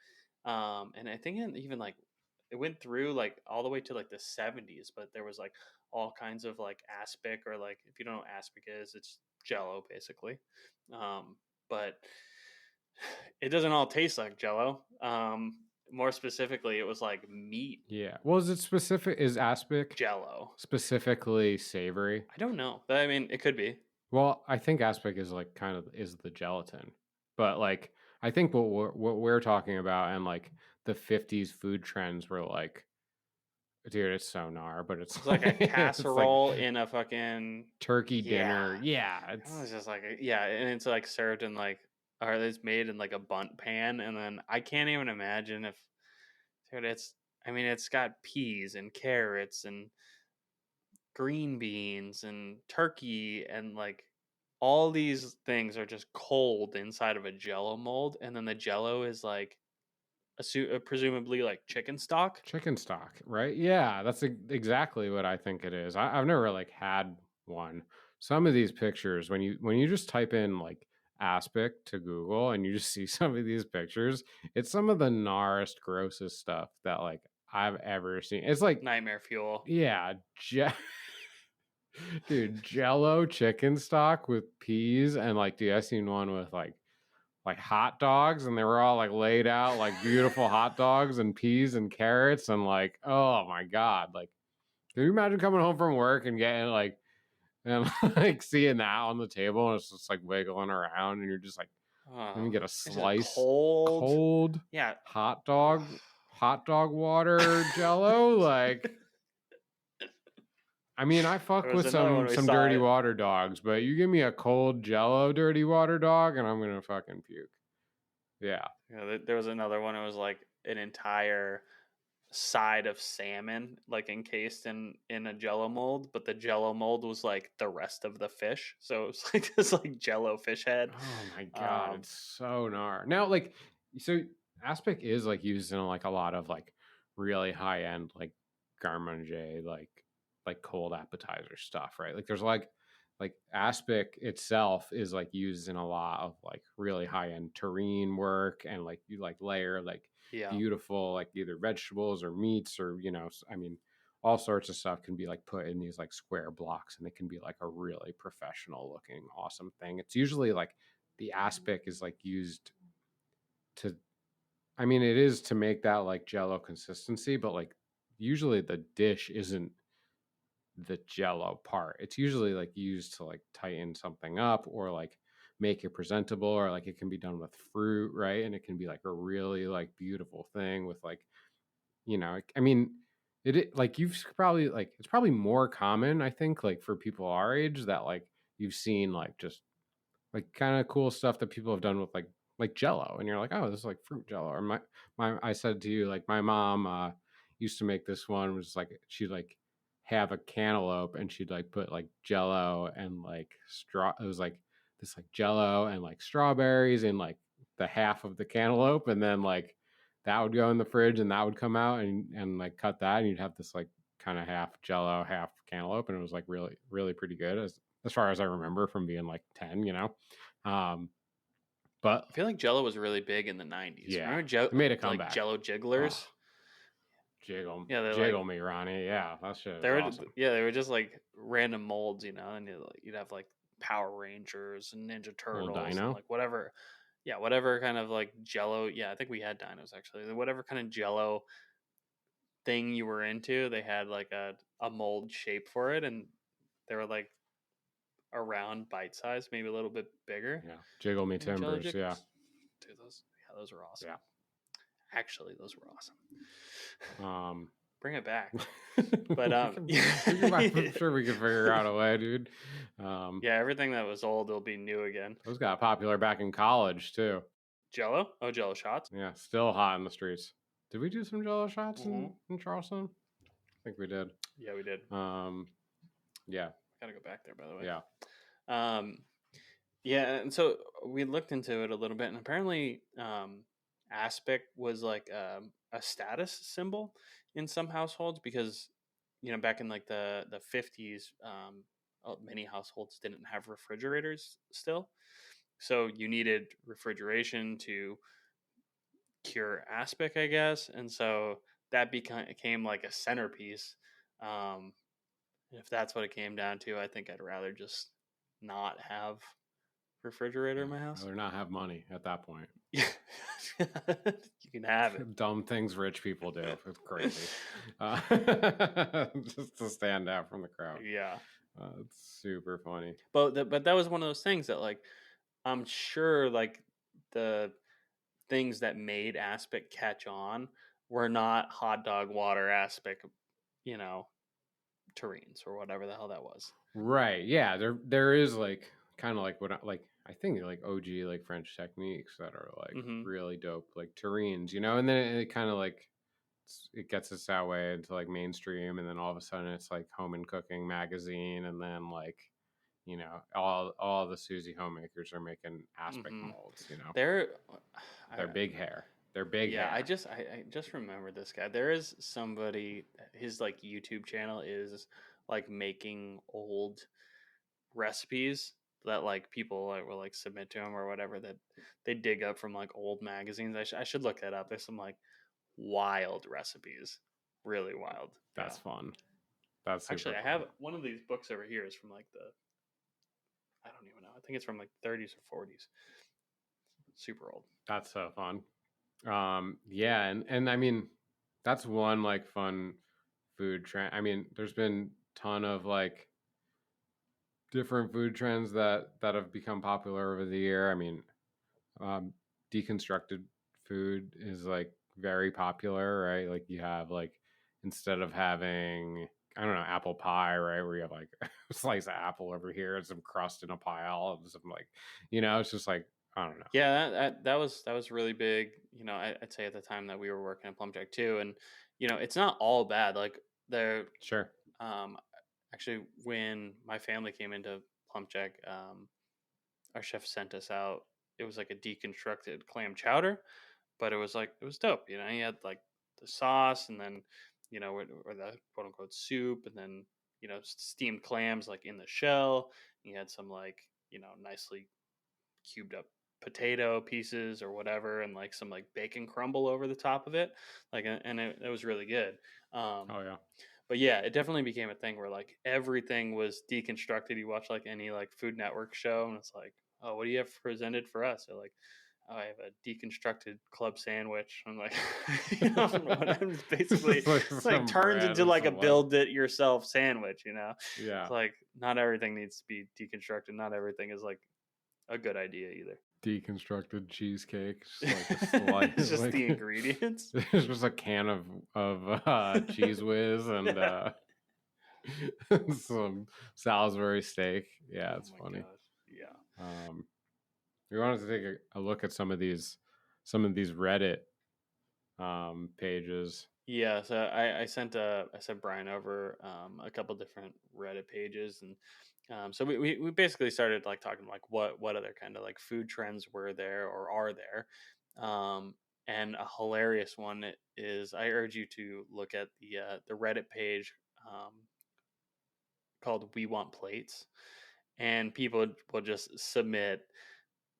and I think even like it went through like all the way to like the 70s, but there was like all kinds of like aspic, or like if you don't know what aspic is, it's jello basically, but it doesn't all taste like jello. More specifically, it was like meat. Yeah. Well, is it specific? Is aspic jello specifically savory? I don't know. I mean, it could be. Well, I think aspic is like kind of is the gelatin, but like I think what we're talking about and like the 50s food trends were like, dude, it's so gnar, but it's like a casserole in a fucking turkey dinner. Yeah, it's just like and it's like served in like, or it's made in like a bunt pan, and then I can't even imagine if, dude, it's got peas and carrots and green beans and turkey, and like all these things are just cold inside of a jello mold, and then the jello is like presumably like chicken stock, right? Yeah, that's exactly what I think it is. I've never like had one. Some of these pictures, when you just type in like aspic to Google and you just see some of these pictures, it's some of the gnarest, grossest stuff that like I've ever seen. It's like nightmare fuel. Yeah, dude, jello chicken stock with peas, and like, dude, I seen one with like hot dogs, and they were all like laid out like beautiful hot dogs and peas and carrots, and like, oh my god, like, can you imagine coming home from work and getting like and like seeing that on the table and it's just like wiggling around, and you're just like, let me get a slice, cold, hot dog water jello, like. I mean, I fuck with some dirty water dogs, but you give me a cold jello dirty water dog and I'm going to fucking puke. Yeah. There was another one. It was like an entire side of salmon, like encased in a jello mold, but the jello mold was like the rest of the fish. So it was like this like jello fish head. Oh my God. It's so gnar. Now, like, so aspic is like used in like a lot of like really high end, like garde-manger, like cold appetizer stuff, right? Like there's like aspic itself is like used in a lot of like really high end terrine work, and like you like layer like beautiful like either vegetables or meats, or I mean all sorts of stuff can be like put in these like square blocks, and it can be like a really professional looking awesome thing. It's usually like the aspic is like used to I mean, it is to make that like Jello consistency, but like usually the dish isn't the Jello part. It's usually like used to like tighten something up or like make it presentable, or like it can be done with fruit, right? And it can be like a really like beautiful thing with like, I mean, like you've probably like it's probably more common, I think, like for people our age that like you've seen like just like kind of cool stuff that people have done with like Jello, and you're like, oh, this is like fruit Jello. Or my I said to you like my mom used to make this one, was like she'd like have a cantaloupe and she'd like put like Jello and like straw. It was like this like Jello and like strawberries in like the half of the cantaloupe, and then like that would go in the fridge and that would come out, and like cut that, and you'd have this like kind of half Jello, half cantaloupe, and it was like really really pretty good as far as I remember from being like 10, Um, but I feel like Jello was really big in the 90s. yeah, Remember it made a like comeback. Jello Oh, jigglers? Yeah, they're like jiggle me, Ronnie. Yeah, that shit they is were awesome. yeah, they were just like random molds, and you'd have like Power Rangers and Ninja Little Turtles and dino. like whatever. Yeah, whatever kind of like Jello. Yeah, I think we had dinos actually. Whatever kind of Jello thing you were into, they had like a mold shape for it, and they were like around bite size, maybe a little bit bigger. Yeah, jiggle me And Jello timbers. Yeah, jiggles, dude, those were awesome. yeah. Actually, those were awesome. Um, Bring it back. But I'm sure we can figure out a way, dude. yeah, everything that was old will be new again. Those got popular back in college too. Jello? Oh, Jello shots. Yeah, still hot in the streets. Did we do some Jello shots Mm-hmm. in Charleston? I think we did. Yeah, we did. Yeah, Gotta go back there, by the way. yeah. Yeah, and so we looked into it a little bit, and apparently, aspic was like a status symbol in some households because, back in like the 50s, many households didn't have refrigerators still, so you needed refrigeration to cure aspic, I guess, and so that became like a centerpiece. Um, if that's what it came down to, I think I'd rather just not have refrigerator in my I'd house. rather not have money at that point. You can have it. Dumb things rich people do. It's crazy. Just to stand out from the crowd. Yeah. It's super funny. But that was one of those things that like I'm sure like the things that made aspic catch on were not hot dog water aspic, terrines or whatever the hell that was. Right. Yeah. There is like kind of like I think like OG like French techniques that are like really dope, like terrines, and then it kind of like it gets us that way into like mainstream, and then all of a sudden it's like Home and Cooking magazine, and then like all the Susie homemakers are making aspic molds. They're big hair. They're big hair. I just remember this guy. There is somebody. His like YouTube channel is like making old recipes that like people like will like submit to him or whatever that they dig up from like old magazines. I should look that up. There's some like wild recipes, really wild. That's fun. That's actually fun. I have one of these books over here is from like I don't even know. I think it's from like 30s or 40s. Super old. That's so fun. Yeah, and I mean that's one like fun food trend. I mean, there's been ton of like different food trends that have become popular over the year. I mean, deconstructed food is like very popular, right? Like you have like instead of having I don't know apple pie, right, where you have like a slice of apple over here and some crust in a pile and some like it's just like I don't know. Yeah, that was really big. I'd say at the time that we were working at Plumjack too, and it's not all bad. Like there, sure. Actually, when my family came into Plumjack, our chef sent us out. It was like a deconstructed clam chowder, but it was dope. He had like the sauce, and then or the quote unquote soup, and then steamed clams like in the shell. He had some like nicely cubed up potato pieces or whatever, and like some like bacon crumble over the top of it, like, and it was really good. Oh yeah. But yeah, it definitely became a thing where like everything was deconstructed. You watch like any like Food Network show, and it's like, oh, what do you have presented for us? Or like, oh, I have a deconstructed club sandwich. I'm like, you know, I'm basically It's like it's like some turns bread into and like a some lettuce. build it yourself sandwich. You know, it's Yeah. like not everything needs to be deconstructed. Not everything is like a good idea either. Deconstructed cheesecake, just like a slice, It's just the like ingredients. it's just a can of cheese whiz and some Salisbury steak. Yeah, Oh it's my funny. gosh. Yeah. Um, we wanted to take a look at some of these Reddit pages. Yeah, so I sent Brian over a couple different Reddit pages, and so we basically started like talking like what other kind of like food trends were there or are there, um, and a hilarious one is I urge you to look at the Reddit page um, called We Want Plates, and people will just submit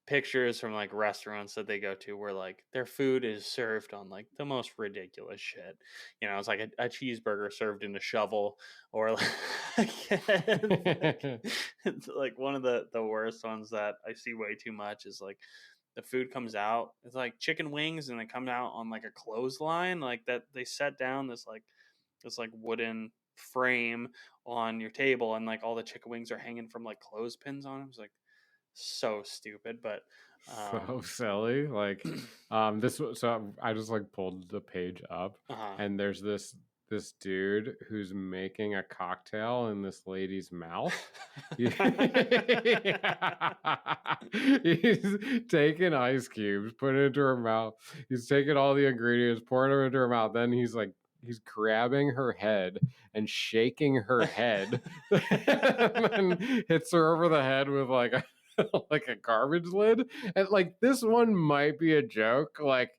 pictures from like restaurants that they go to where like their food is served on like the most ridiculous shit. You know, it's like a cheeseburger served in a shovel, or like, it's like one of the worst ones that I see way too much is like the food comes out. It's like chicken wings and they come out on like a clothesline, like that they set down this like wooden frame on your table and like all the chicken wings are hanging from like clothespins on them. It's like so stupid, but So silly. Like so I just like pulled the page up uh-huh. and there's this dude who's making a cocktail in this lady's mouth. He's taking ice cubes, putting it into her mouth. He's taking all the ingredients, pouring them into her mouth. Then he's grabbing her head and shaking her head and then hits her over the head with like a like a garbage lid. And like this one might be a joke. Like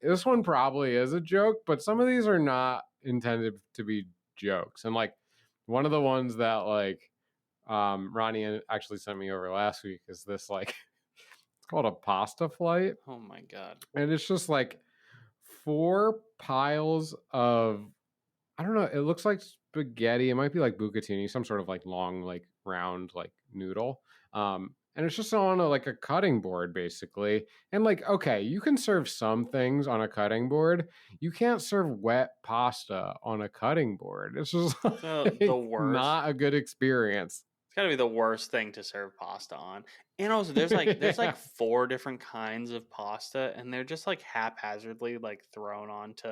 this one probably is a joke, but some of these are not intended to be jokes. And like one of the ones that like Ronnie actually sent me over last week is this like it's called a pasta flight. Oh my god. And it's just like 4 piles of I don't know, it looks like spaghetti. It might be like bucatini, some sort of like long, like round, like noodle. And it's just on like a cutting board, basically. And like, okay, you can serve some things on a cutting board. You can't serve wet pasta on a cutting board. It's just So the like worst. not a good experience. It's got to be the worst thing to serve pasta on. And also there's like four different kinds of pasta and they're just like haphazardly like thrown onto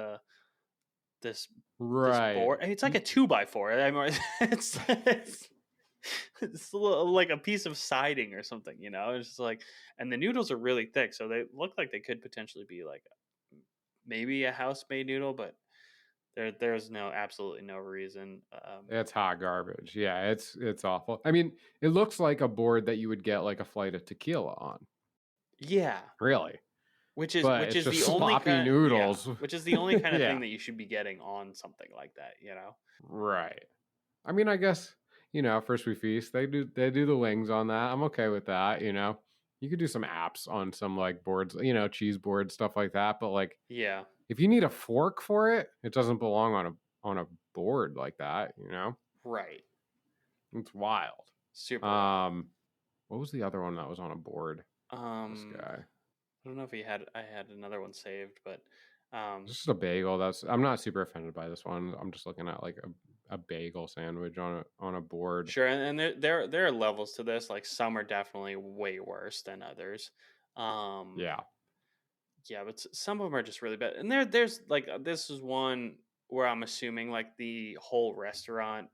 this this Right. board. It's like a 2x4. I mean, it's like a piece of siding or something, you know? It's just like, and the noodles are really thick, so they look like they could potentially be like maybe a house made noodle, but there's absolutely no reason. It's hot garbage. Yeah, it's awful. I mean, it looks like a board that you would get like a flight of tequila on. Yeah, Really. But which it's is just the only sloppy kind, yeah, noodles. which is the only kind of Yeah. thing that you should be getting on something like that, you know? Right. I mean, I guess, first we feast, they do the wings on that. I'm okay with that. You could do some apps on some like boards, cheese boards, stuff like that. But like Yeah, if you need a fork for it, it doesn't belong on a board like that. right. It's wild. Super wild. Um, what was the other one that was on a board? This Um, guy. I don't know if I had another one saved, but Just a bagel. I'm not super offended by this one. I'm just looking at like a bagel sandwich on a board. sure, and there are levels to this. Like some are definitely way worse than others. Um, Yeah. yeah, but some of them are just really bad. And there's like this is one where I'm assuming like the whole restaurant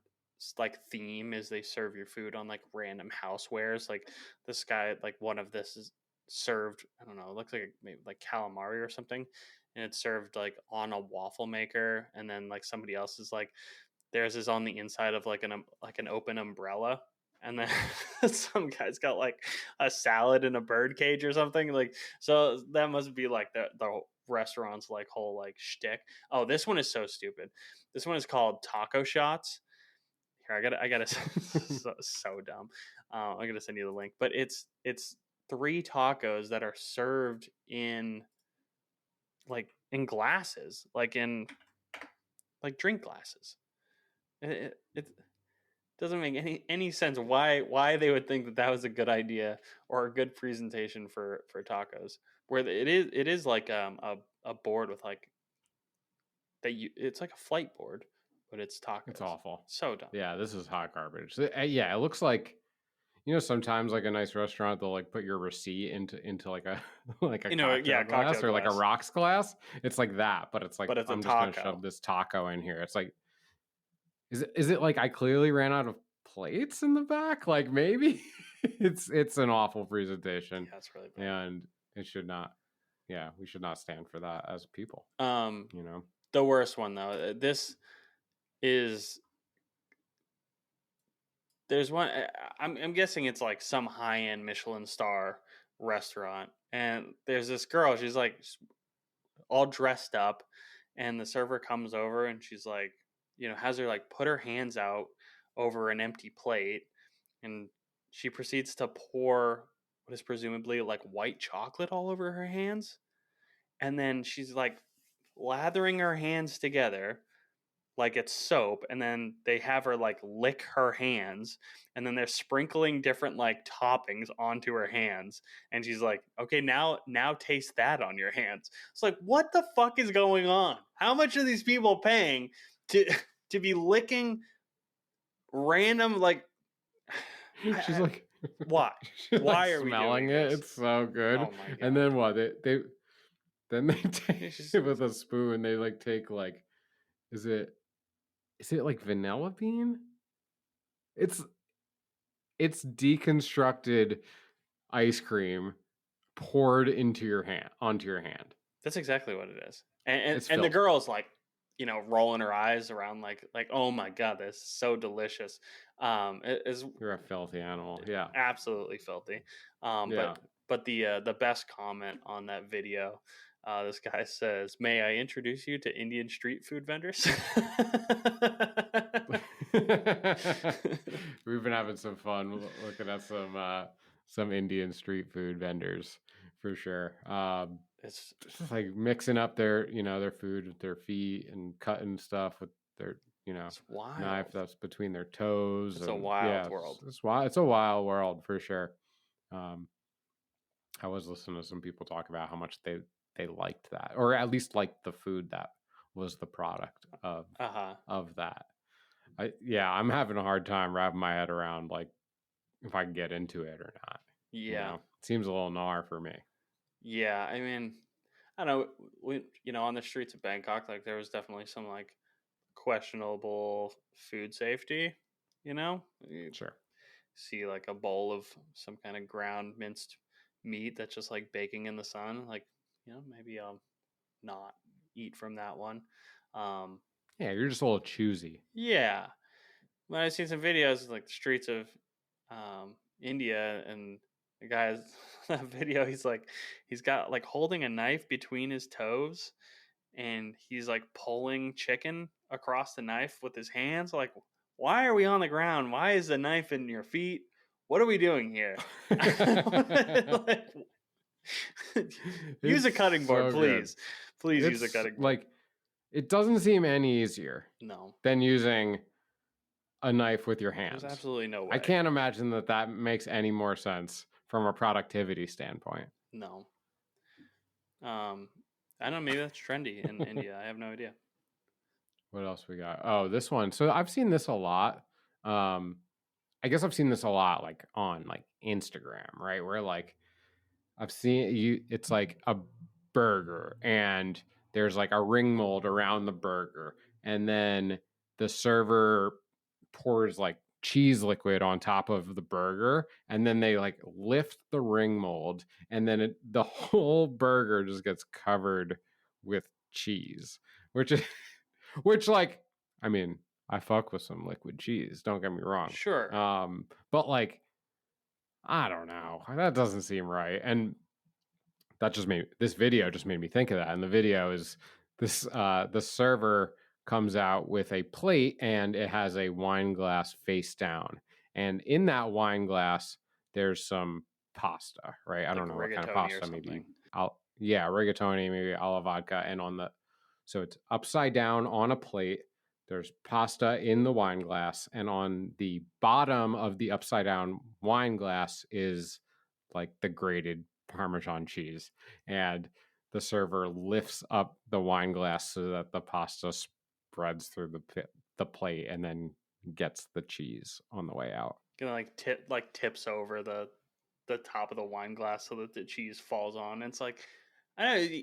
like theme is they serve your food on like random housewares. Like this guy, like one of this is served. I don't know. It looks like maybe like calamari or something, and it's served like on a waffle maker. And then like somebody else is like theirs is on the inside of like an open umbrella, and then some guy's got like a salad in a bird cage or something. Like so that must be like the restaurant's like whole like shtick. Oh, this one is so stupid. This one is called taco shots. Here, I gotta so dumb. I'm gonna send you the link, but it's three tacos that are served in like in glasses, like in like drink glasses. It doesn't make any sense why they would think that that was a good idea or a good presentation for tacos. where it is like a board with like it's like a flight board, but it's tacos. It's awful. So dumb. Yeah, this is hot garbage. Yeah, it looks like, sometimes like a nice restaurant, they'll like put your receipt into like a like a cocktail glass cocktail or like a glass, rocks glass. It's like that, but it's like, but it's a I'm just gonna taco. shove this taco in here. It's like, is it like I clearly ran out of plates in the back? Like maybe it's an awful presentation, Yeah, that's really bad. and it should not. Yeah, we should not stand for that as people. The worst one though. This is. There's one. I'm guessing it's like some high end Michelin star restaurant, and there's this girl. She's like all dressed up, and the server comes over, and she's like, has her like put her hands out over an empty plate, and she proceeds to pour what is presumably like white chocolate all over her hands, and then she's like lathering her hands together like it's soap, and then they have her like lick her hands, and then they're sprinkling different like toppings onto her hands, and she's like, okay, now taste that on your hands. It's like, what the fuck is going on? How much are these people paying to be licking random like She's like, why like are we smelling doing it? this? It's so good. Oh my God. And then what? They then they take it with a spoon. They like take like, is it like vanilla bean? It's deconstructed ice cream poured into your hand, onto your hand. That's exactly what it is. And It's the filthy. girl's like, rolling her eyes around like, oh my God, this is so delicious. It is You're a filthy animal. Yeah. absolutely filthy. Yeah. But the best comment on that video, this guy says, "May I introduce you to Indian street food vendors?" We've been having some fun looking at some Indian street food vendors for sure. It's just like mixing up their food with their feet and cutting stuff with their knife that's between their toes. It's a wild world. It's wild. It's a wild world for sure. I was listening to some people talk about how much they liked that, or at least liked the food that was the product of that. I'm having a hard time wrapping my head around like if I can get into it or not. Yeah, it seems a little gnar for me. Yeah, I mean, I don't know. On the streets of Bangkok, like there was definitely some like questionable food safety. Sure. See like a bowl of some kind of ground minced meat that's just like baking in the sun. Like, maybe I'll not eat from that one. Yeah, you're just a little choosy. Yeah, when I've seen some videos like the streets of India, and the guy's that video, he's got like holding a knife between his toes, and he's like pulling chicken across the knife with his hands. Like, why are we on the ground? Why is the knife in your feet? What are we doing here? Use a cutting board, please. Please use a cutting board. Like, it doesn't seem any easier than using a knife with your hands. There's absolutely no way. I can't imagine that makes any more sense from a productivity standpoint. No. I don't know. Maybe that's trendy in India. I have no idea. What else we got? Oh, this one. So I've seen this a lot. I guess I've seen this a lot, like on like Instagram, right? Where like I've seen it's like a burger, and there's like a ring mold around the burger, and then the server pours like cheese liquid on top of the burger, and then they like lift the ring mold, and then the whole burger just gets covered with cheese, which like, I mean, I fuck with some liquid cheese, don't get me wrong. Sure. But like, I don't know, that doesn't seem right. And that this video just made me think of that. And the video is this, the server comes out with a plate, and it has a wine glass face down. And in that wine glass, there's some pasta, right? I don't know what kind of pasta, maybe. Rigatoni, maybe alla vodka. And so it's upside down on a plate. There's pasta in the wine glass, and on the bottom of the upside down wine glass is like the grated Parmesan cheese, and the server lifts up the wine glass so that the pasta spreads through the plate and then gets the cheese on the way out. Gonna tips over the top of the wine glass so that the cheese falls on. It's like, I don't know.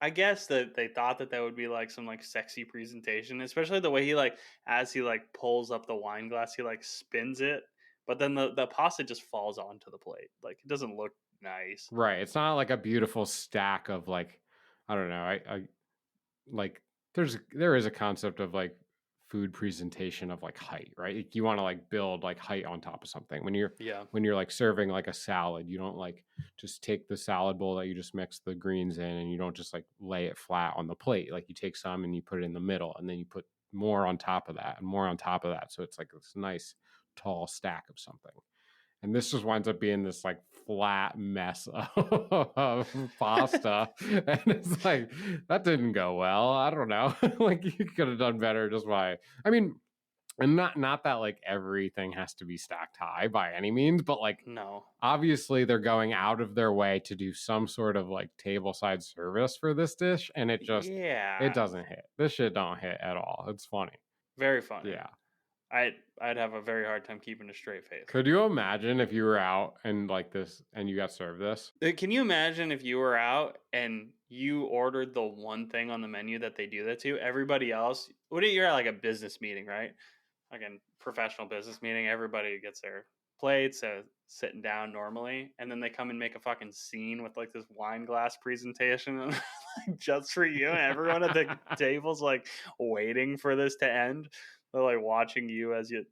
I guess that they thought that would be like some like sexy presentation, especially the way he like as he like pulls up the wine glass, he like spins it, but then the pasta just falls onto the plate. Like it doesn't look nice. Right. It's not like a beautiful stack of like, I don't know. I like there is a concept of like food presentation of like height, right? Like, you want to like build like height on top of something. Yeah. When you're like serving like a salad, you don't like just take the salad bowl that you just mixed the greens in and you don't just like lay it flat on the plate. Like you take some and you put it in the middle and then you put more on top of that and more on top of that. So it's like this nice tall stack of something. And this just winds up being this like flat mess of pasta. And it's like, that didn't go well. I don't know. Like you could have done better just by, I mean, and not that like everything has to be stacked high by any means, but like No. obviously they're going out of their way to do some sort of like table side service for this dish. And it Yeah. doesn't hit. This shit don't hit at all. It's funny. Very funny. Yeah. I'd have a very hard time keeping a straight face. Could you imagine if you were out and like this and you got served this? Can you imagine if you were out and you ordered the one thing on the menu that they do that to? Everybody else, you're at like a business meeting, right? Like a professional business meeting, everybody gets their plates, sitting down normally, and then they come and make a fucking scene with like this wine glass presentation like, just for you, and everyone at the table's like waiting for this to end. They're like watching you as you're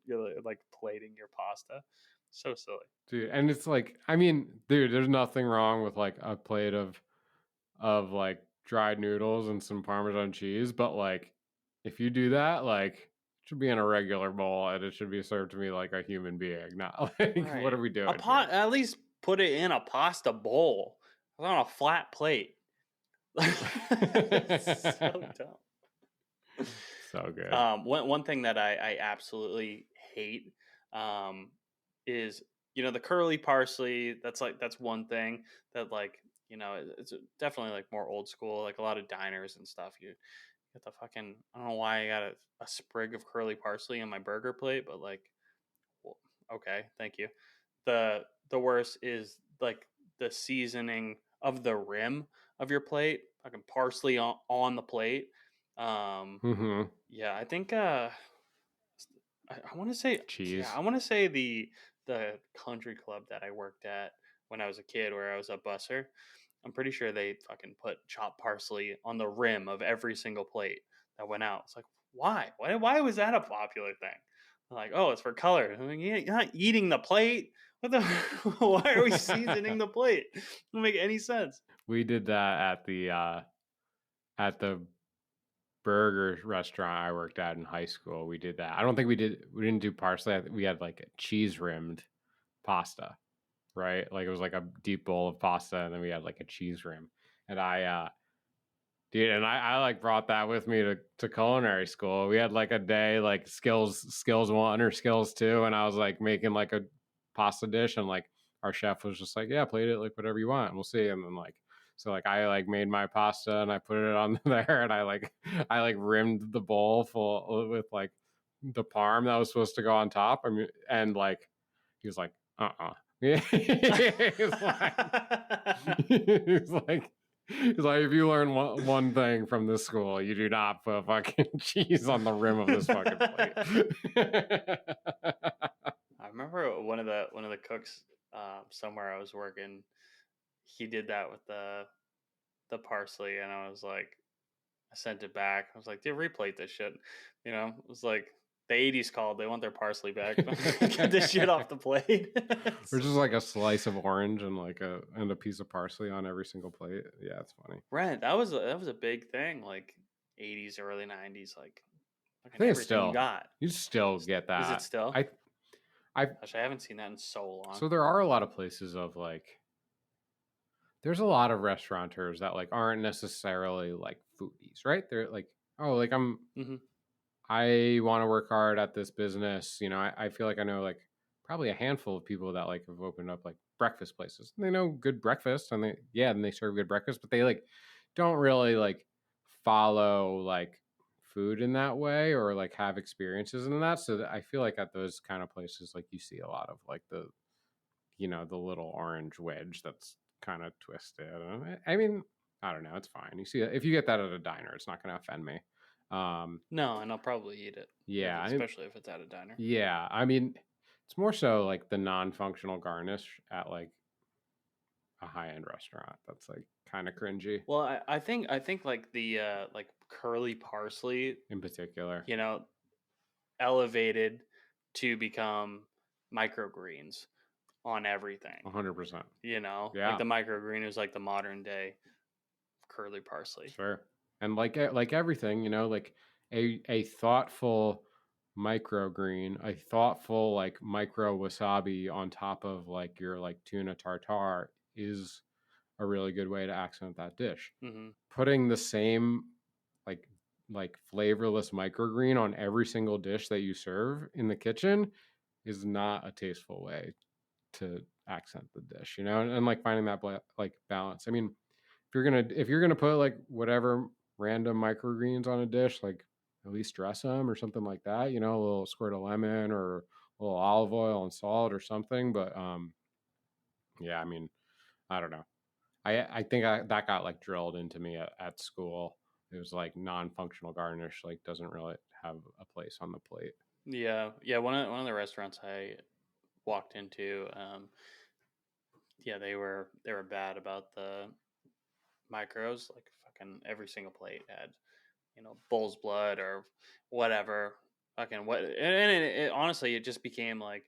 like plating your pasta. So silly. Dude, and it's like, I mean, dude, there's nothing wrong with like a plate of like dried noodles and some Parmesan cheese, but like if you do that, like it should be in a regular bowl and it should be served to me like a human being, not like Right. what are we doing? At least put it in a pasta bowl, not on a flat plate. So dumb. So good. One thing that I absolutely hate is the curly parsley. That's one thing that like it's definitely like more old school. Like a lot of diners and stuff. You get the fucking, I don't know why I got a sprig of curly parsley on my burger plate, but like, well, okay, thank you. The worst is like the seasoning of the rim of your plate, fucking parsley on the plate. Yeah, I think I want to say cheese. Yeah, I want to say the country club that I worked at when I was a kid, where I was a busser. I'm pretty sure they fucking put chopped parsley on the rim of every single plate that went out. It's like, why? Why was that a popular thing? I'm like, oh, it's for color. I'm like, yeah, you're not eating the plate. What the? Why are we seasoning the plate? It doesn't make any sense. We did that at the burger restaurant I worked at in high school. We did that. I don't think we didn't do parsley. We had like a cheese rimmed pasta, right? Like it was like a deep bowl of pasta and then we had like a cheese rim. And I like brought that with me to culinary school. We had like a day like skills 1 or skills 2, and I was like making like a pasta dish, and like our chef was just like, yeah, plate it like whatever you want and we'll see. And then like, so like I like made my pasta and I put it on there, and I like rimmed the bowl full with like the parm that was supposed to go on top. I mean, and like he was like, yeah. He's like, if you learn one thing from this school, you do not put fucking cheese on the rim of this fucking plate. I remember one of the cooks somewhere I was working. He did that with the parsley, and I was like, I sent it back. I was like, dude, replate this shit. It was like the 80s called. They want their parsley back. Get this shit off the plate. Or just like a slice of orange and like a piece of parsley on every single plate. Yeah, it's funny. Right, that was a big thing, like 80s, early 90s. Like I think it's everything still you got. You still get that. Is it still? Gosh, I haven't seen that in so long. So there are a lot of places of like, there's a lot of restaurateurs that like aren't necessarily like foodies, right? They're like, oh, like I want to work hard at this business. I feel like I know like probably a handful of people that like have opened up like breakfast places. They know good breakfast, and they serve good breakfast, but they like don't really like follow like food in that way or like have experiences in that. So I feel like at those kind of places, like you see a lot of like the the little orange wedge that's kind of twisted. I mean, I don't know. It's fine. You see, if you get that at a diner, it's not going to offend me. No, and I'll probably eat it. Yeah, Especially if it's at a diner. yeah. I mean, it's more so like the non-functional garnish at like a high-end restaurant. That's like kind of cringy. Well, I think like the like curly parsley, In particular, elevated to become microgreens on everything. 100%. Like Yeah, the microgreen is like the modern day curly parsley. sure. And like everything, like a thoughtful microgreen, a thoughtful like micro wasabi on top of like your like tuna tartare is a really good way to accent that dish. Mm-hmm. Putting the same like flavorless microgreen on every single dish that you serve in the kitchen is not a tasteful way to accent the dish, and like finding that like balance. I mean, if you're gonna put like whatever random microgreens on a dish, like at least dress them or something like that, a little squirt of lemon or a little olive oil and salt or something. But yeah, I mean, I don't know. I think that got like drilled into me at school. It was like non-functional garnish like doesn't really have a place on the plate. Yeah. One of the restaurants I walked into, they were bad about the micros. Like fucking every single plate had, bull's blood or whatever. Fucking what? And it honestly, it just became like,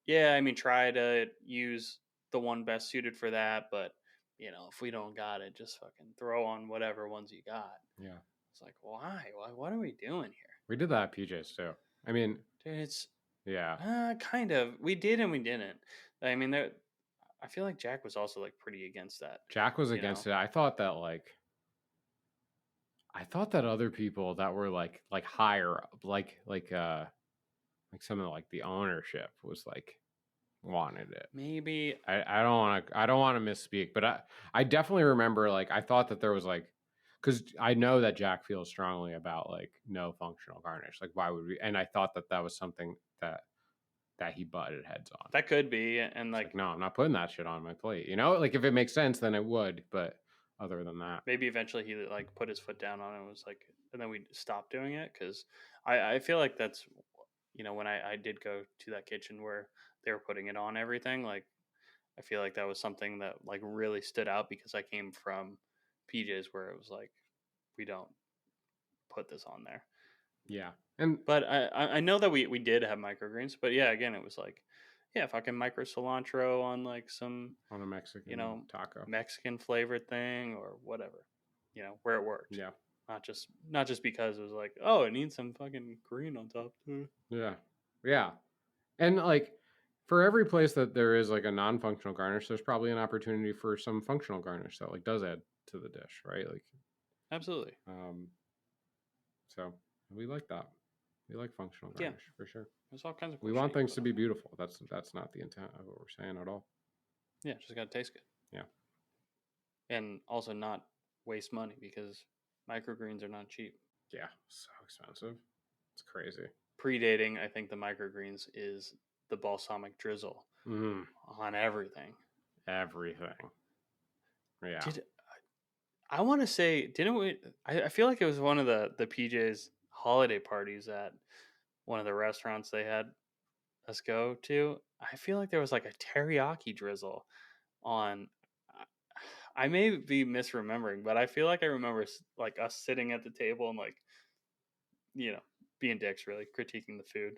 yeah. I mean, try to use the one best suited for that, but if we don't got it, just fucking throw on whatever ones you got. Yeah. It's like, why? What are we doing here? We did that at PJ's too. I mean, dude, it's yeah, kind of. We did and we didn't. I mean, I feel like Jack was also like pretty against that. Jack was against it. I thought that other people that were like higher up, like some of like the ownership was like wanted it. Maybe I don't want to misspeak, but I definitely remember like I thought that there was like, because I know that Jack feels strongly about like no functional garnish. Like why would we? And I thought that was something that he butted heads on. That could be, and like no, I'm not putting that shit on my plate. Like if it makes sense, then it would. But other than that, maybe eventually he like put his foot down on it and was like, and then we stopped doing it because I feel like that's when I did go to that kitchen where they were putting it on everything, like I feel like that was something that like really stood out because I came from PJ's where it was like we don't put this on there. Yeah. But I know that we did have microgreens, but yeah, again, it was like, yeah, fucking micro cilantro on like some on a Mexican taco, Mexican flavored thing or whatever, where it worked. Yeah. Not just because it was like, oh, it needs some fucking green on top too. Yeah. Yeah. And like for every place that there is like a non-functional garnish, there's probably an opportunity for some functional garnish that like does add to the dish, right? Like absolutely. So we like that. We like functional garnish for sure. There's all kinds of. We want things to be beautiful. That's not the intent of what we're saying at all. Yeah, just gotta taste good. Yeah, and also not waste money because microgreens are not cheap. Yeah, so expensive. It's crazy. Predating, I think the microgreens is the balsamic drizzle on everything. Everything. Yeah. I want to say, didn't we? I feel like it was one of the PJ's holiday parties at one of the restaurants they had us go to. I feel like there was like a teriyaki drizzle on. I may be misremembering, but I feel like I remember like us sitting at the table and like, being dicks, really critiquing the food.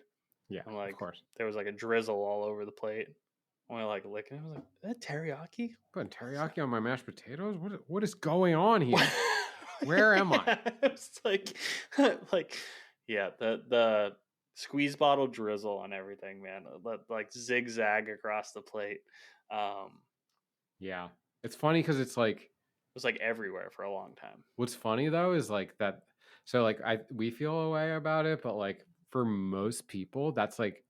Yeah, and like, of course. There was like a drizzle all over the plate. And we like licking. I was like, "Is that teriyaki? Putting teriyaki on my mashed potatoes? What is going on here? Where am I?" It's like, yeah, the squeeze bottle drizzle on everything, man. Like zigzag across the plate. Yeah, it's funny because it's like it was like everywhere for a long time. What's funny though is like that. So like we feel a way about it, but like for most people, that's like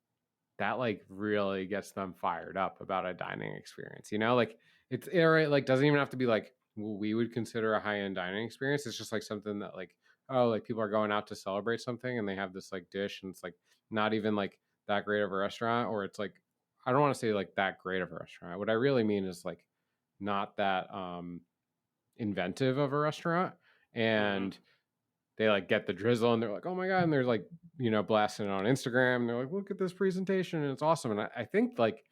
that like really gets them fired up about a dining experience. Like like doesn't even have to be like what we would consider a high-end dining experience. It's just like something that like, oh, like people are going out to celebrate something and they have this like dish and it's like not even like that great of a restaurant, or it's like, I don't want to say like that great of a restaurant. What I really mean is like not that inventive of a restaurant, and they like get the drizzle and they're like, oh my God. And they're like, blasting it on Instagram. And they're like, look at this presentation. And it's awesome. And I think like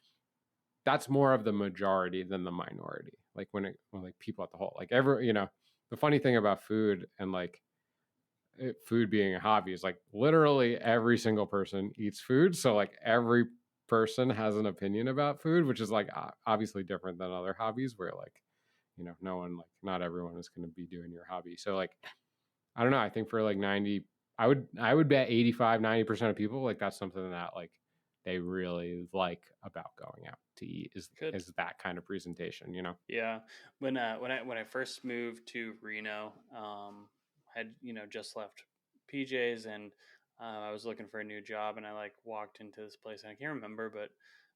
that's more of the majority than the minority. Like when like people at the whole, like the funny thing about food and like food being a hobby is like literally every single person eats food. So like every person has an opinion about food, which is like obviously different than other hobbies where like, no one, like not everyone is going to be doing your hobby. So like, I don't know. I think for like 90, I would bet 85-90% of people, like that's something that like they really like about going out to eat is that kind of presentation, Yeah. When I first moved to Reno, had just left PJ's, and I was looking for a new job, and I like walked into this place, and I can't remember but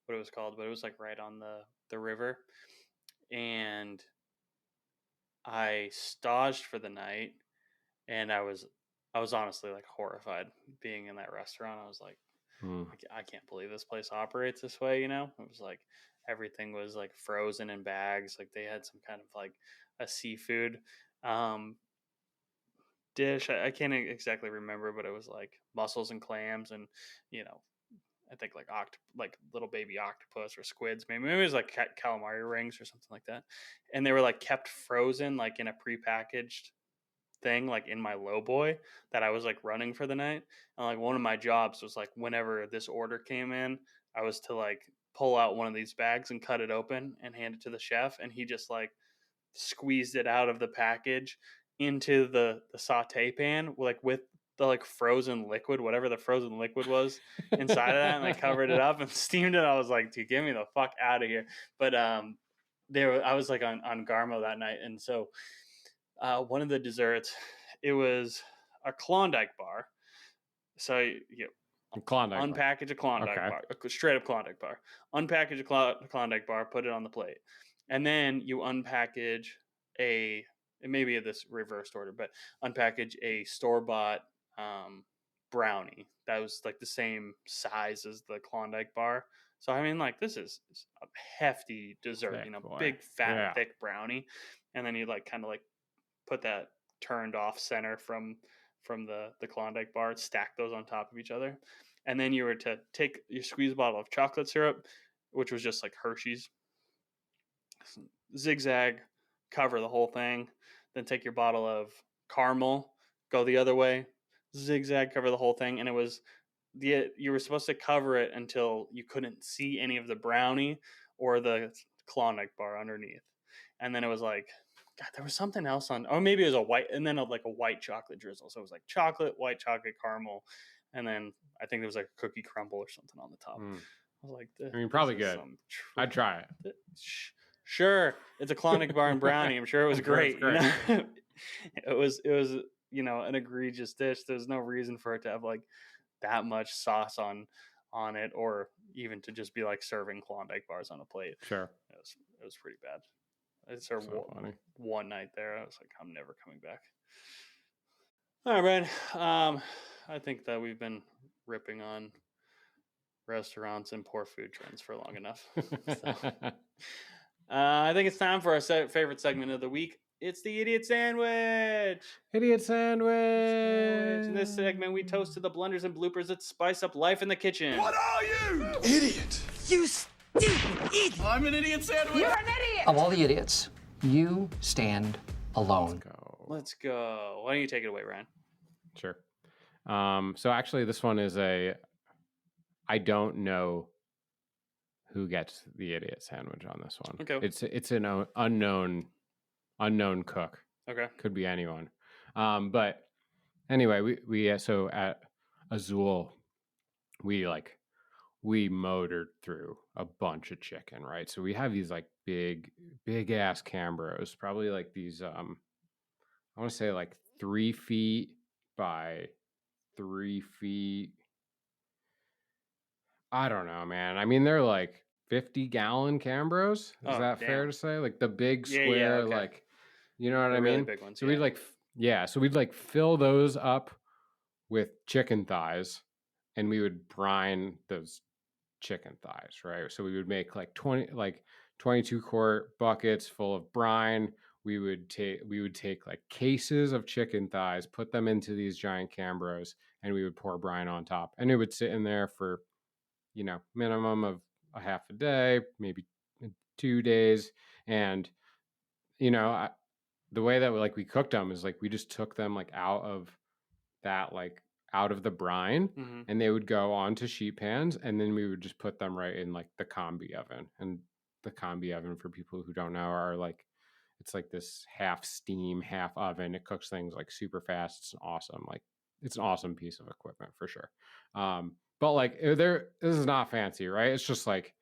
what it was called, but it was like right on the river, and I staged for the night, and I was honestly like horrified being in that restaurant. I was like, I can't believe this place operates this way. It was like everything was like frozen in bags. Like they had some kind of like a seafood um, dish. I can't exactly remember, but it was like mussels and clams, and I think like like little baby octopus or squids. Maybe it was like calamari rings or something like that, and they were like kept frozen like in a prepackaged thing, like in my low boy that I was like running for the night. And like one of my jobs was like whenever this order came in, I was to like pull out one of these bags and cut it open and hand it to the chef, and he just like squeezed it out of the package into the saute pan, like with the like frozen liquid, whatever the frozen liquid was inside of that, and like covered it up and steamed it. I was like, dude, get me the fuck out of here. But I was like on Garmo that night, and so one of the desserts, it was a Klondike bar. So you Klondike unpackage a Klondike bar, a straight up Klondike bar. Unpackage a Klondike bar, put it on the plate, and then you unpackage it may be this reversed order, but unpackage a store bought brownie that was like the same size as the Klondike bar. So I mean, like this is a hefty dessert, thick, big fat thick brownie, and then you like kind of like put that turned off center from the Klondike bar, stack those on top of each other, and then you were to take your squeeze bottle of chocolate syrup, which was just like Hershey's, zigzag, cover the whole thing, then take your bottle of caramel, go the other way, zigzag, cover the whole thing, and you were supposed to cover it until you couldn't see any of the brownie or the Klondike bar underneath, and then it was like, God, there was something else on, or maybe it was a white, and then like a white chocolate drizzle. So it was like chocolate, white chocolate, caramel, and then I think there was like a cookie crumble or something on the top. I was like, I mean, probably good. I'd try it. Sure, it's a Klondike bar and brownie. I'm sure it was great. It was an egregious dish. There's no reason for it to have like that much sauce on it, or even to just be like serving Klondike bars on a plate. Sure, it was pretty bad. I served one night there. I was like, I'm never coming back. All right, Brian. I think that we've been ripping on restaurants and poor food trends for long enough. I think it's time for our favorite segment of the week. It's the Idiot Sandwich. Idiot Sandwich. In this segment, we toast to the blunders and bloopers that spice up life in the kitchen. What are you? Idiot. You stupid idiot. I'm an idiot sandwich. You're an idiot. Of all the idiots, you stand alone. Let's go. Why don't you take it away, Ryan? Sure. So actually, this one is I don't know who gets the idiot sandwich on this one. Okay. It's an unknown cook. Okay. Could be anyone. But anyway, we so at Azul, we motored through a bunch of chicken, right? So we have these like big ass Cambros, probably like these I want to say like 3 feet by 3 feet. I don't know, man. I mean, they're like 50-gallon Cambros. Is Oh, that fair damn. to say? Like the big Yeah, square, okay. like, you know what The I really mean? big ones, So yeah. we'd like, so we'd like fill those up with chicken thighs, and we would brine those chicken thighs, right? So we would make like 22-quart buckets full of brine. We would take like cases of chicken thighs, put them into these giant Cambros, and we would pour brine on top. And it would sit in there for, minimum of a half a day, maybe 2 days. And, the way that we cooked them is like we just took them like out of that, like out of the brine, Mm-hmm. and they would go onto sheet pans, and then we would just put them right in like the combi oven. And the combi oven, for people who don't know, are like, it's like this half steam, half oven. It cooks things like super fast. It's an awesome piece of equipment for sure. But like this is not fancy, right? It's just like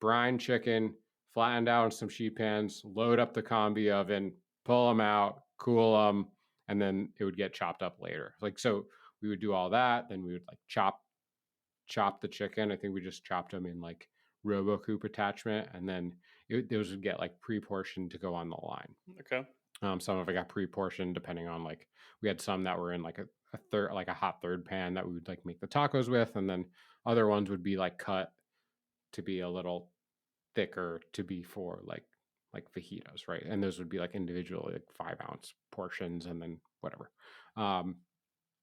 brine chicken, flattened out in some sheet pans, load up the combi oven, pull them out, cool them, and then it would get chopped up later. Like, so we would do all that. Then we would like chop the chicken. I think we just chopped them in like RoboCoupe attachment, and then those would get like pre-portioned to go on the line. Okay. Some of it got pre-portioned depending on, like, we had some that were in like a third, like a hot third pan that we would like make the tacos with, and then other ones would be like cut to be a little thicker to be for like fajitas, right? And those would be like individually like 5-ounce portions, and then whatever.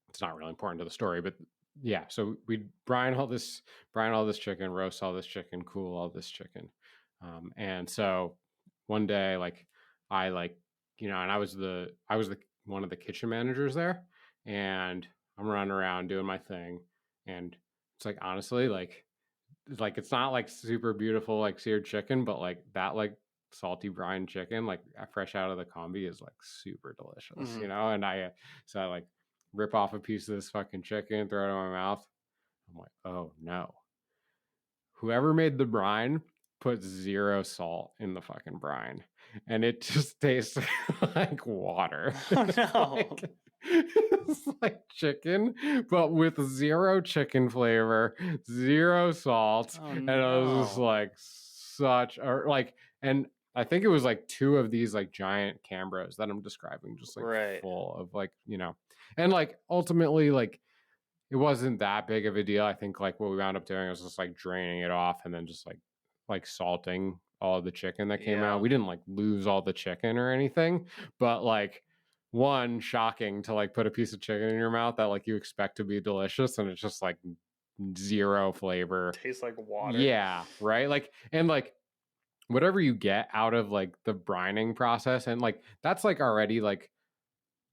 It's not really important to the story, but yeah. So we'd brine all this chicken, roast all this chicken, cool all this chicken, and so one day, like, I like, and I was the one of the kitchen managers there, and I'm running around doing my thing, and it's like, honestly, like it's not like super beautiful like seared chicken, but like that, like salty brine chicken, like fresh out of the combi, is like super delicious, Mm-hmm. And I like rip off a piece of this fucking chicken, throw it in my mouth. I'm like, oh no, whoever made the brine put 0 salt in the fucking brine, and it just tastes like water. Oh, no. It's like chicken, but with 0 chicken flavor, 0 salt. Oh, And it was just no. like and I think it was like 2 of these like giant Cambros that I'm describing, just like Right. full of like, and like ultimately, like, it wasn't that big of a deal. I think like what we wound up doing was just like draining it off, and then just like salting all of the chicken that came Yeah. out. We didn't like lose all the chicken or anything, but like, one, shocking to like put a piece of chicken in your mouth that like you expect to be delicious, and it's just like 0 flavor. Tastes like water. Yeah, right? Like, and like whatever you get out of like the brining process, and like that's like already like,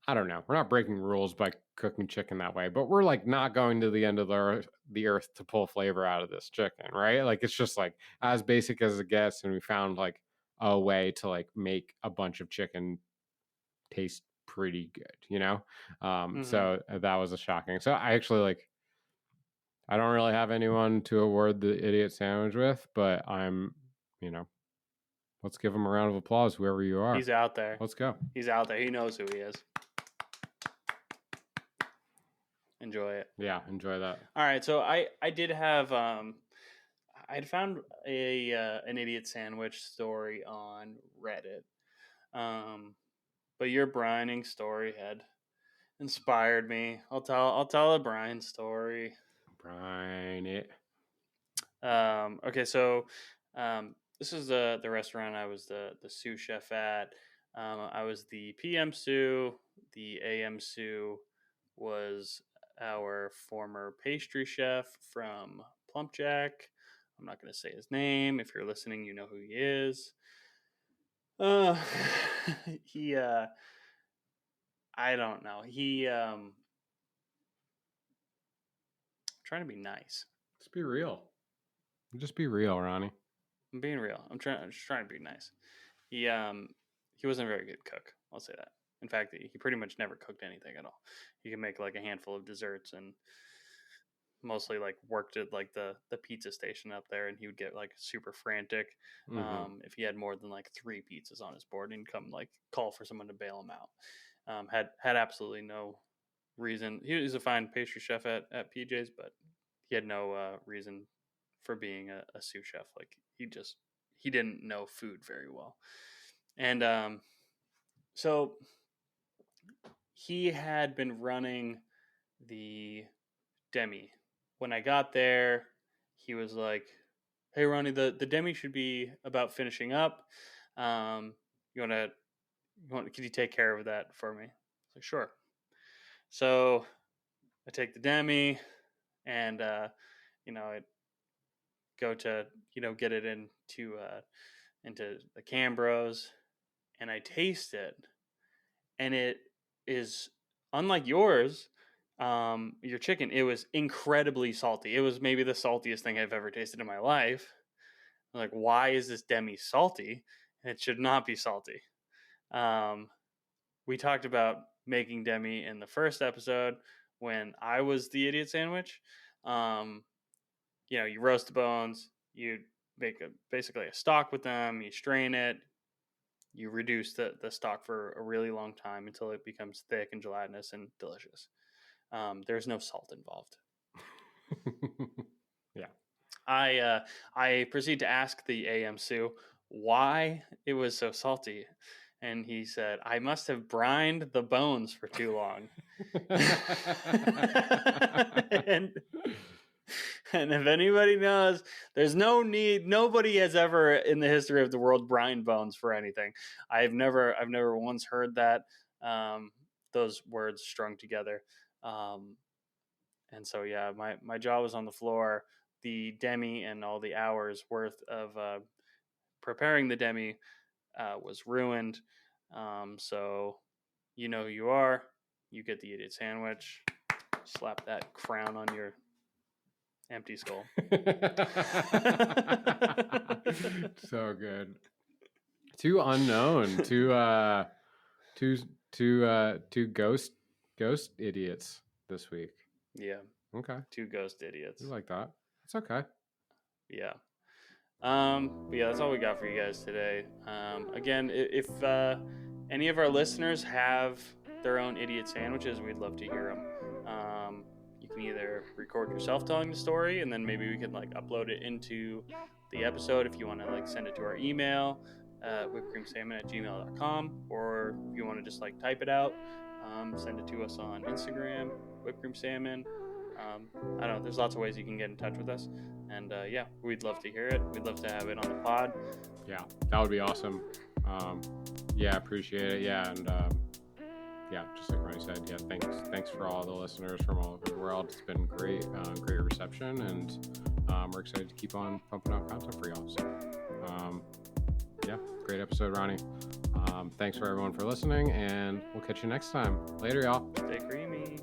I don't know, we're not breaking rules by cooking chicken that way, but we're like not going to the end of the earth to pull flavor out of this chicken, right? Like, it's just like as basic as it gets, and we found like a way to like make a bunch of chicken taste pretty good, So that was a shocking. So I actually like, I don't really have anyone to award the idiot sandwich with, but I'm, let's give him a round of applause, whoever you are. He's out there. Let's go. He's out there. He knows who he is. Enjoy it. Yeah, enjoy that. All right, so I did have I'd found an idiot sandwich story on Reddit, but your brining story had inspired me. I'll tell a Brian story. Brine it. Okay, so this is the restaurant I was the sous chef at. I was the PM sous. The AM sous was our former pastry chef from Plumpjack. I'm not going to say his name. If you're listening, you know who he is. He I don't know. He trying to be nice. Just be real. Just be real, Ronnie. I'm being real. I'm just trying to be nice. He wasn't a very good cook. I'll say that. In fact, he pretty much never cooked anything at all. He could make like a handful of desserts, and mostly like worked at like the pizza station up there, and he would get like super frantic if he had more than like 3 pizzas on his board, and he'd come like call for someone to bail him out. Had absolutely no reason. He was a fine pastry chef at PJ's, but he had no reason for being a sous chef. Like he didn't know food very well. And so he had been running the demi. When I got there, he was like, "Hey Ronnie, the demi should be about finishing up. Can you take care of that for me?" I was like, "Sure." So I take the demi and I go to get it into the Cambros, and I taste it, and it is unlike yours. Your chicken, it was incredibly salty. It was maybe the saltiest thing I've ever tasted in my life. I'm like, why is this demi salty? And it should not be salty. We talked about making demi in the first episode when I was the idiot sandwich. You roast the bones, you make basically a stock with them, you strain it, you reduce the stock for a really long time until it becomes thick and gelatinous and delicious. There's no salt involved. Yeah. I proceed to ask the AM Sue why it was so salty. And he said, "I must have brined the bones for too long." And if anybody knows, there's no need. Nobody has ever in the history of the world brined bones for anything. I've never once heard that those words strung together. And so yeah, my jaw was on the floor. The demi and all the hours worth of preparing the demi was ruined. So you know who you are. You get the idiot sandwich. Slap that crown on your empty skull. So good. Two unknown. Two ghost idiots this week. Yeah. Okay. Two ghost idiots. You like that? It's okay. Yeah. But yeah, that's all we got for you guys today. Again, if any of our listeners have their own idiot sandwiches, we'd love to hear them. You can either record yourself telling the story, and then maybe we can upload it into the episode. If you want to send it to our email, whippedcreamsalmon@gmail.com, or if you want to just type it out, send it to us on Instagram, Whipped Cream Salmon. I don't know. There's lots of ways you can get in touch with us, and yeah, we'd love to hear it. We'd love to have it on the pod. Yeah, that would be awesome. Yeah, appreciate it. Yeah, and yeah, just like Ronnie said, yeah, thanks for all the listeners from all over the world. It's been great reception, and we're excited to keep on pumping out content for y'all. So, yeah, great episode, Ronnie. Thanks for everyone for listening, and we'll catch you next time. Later, y'all. Stay creamy.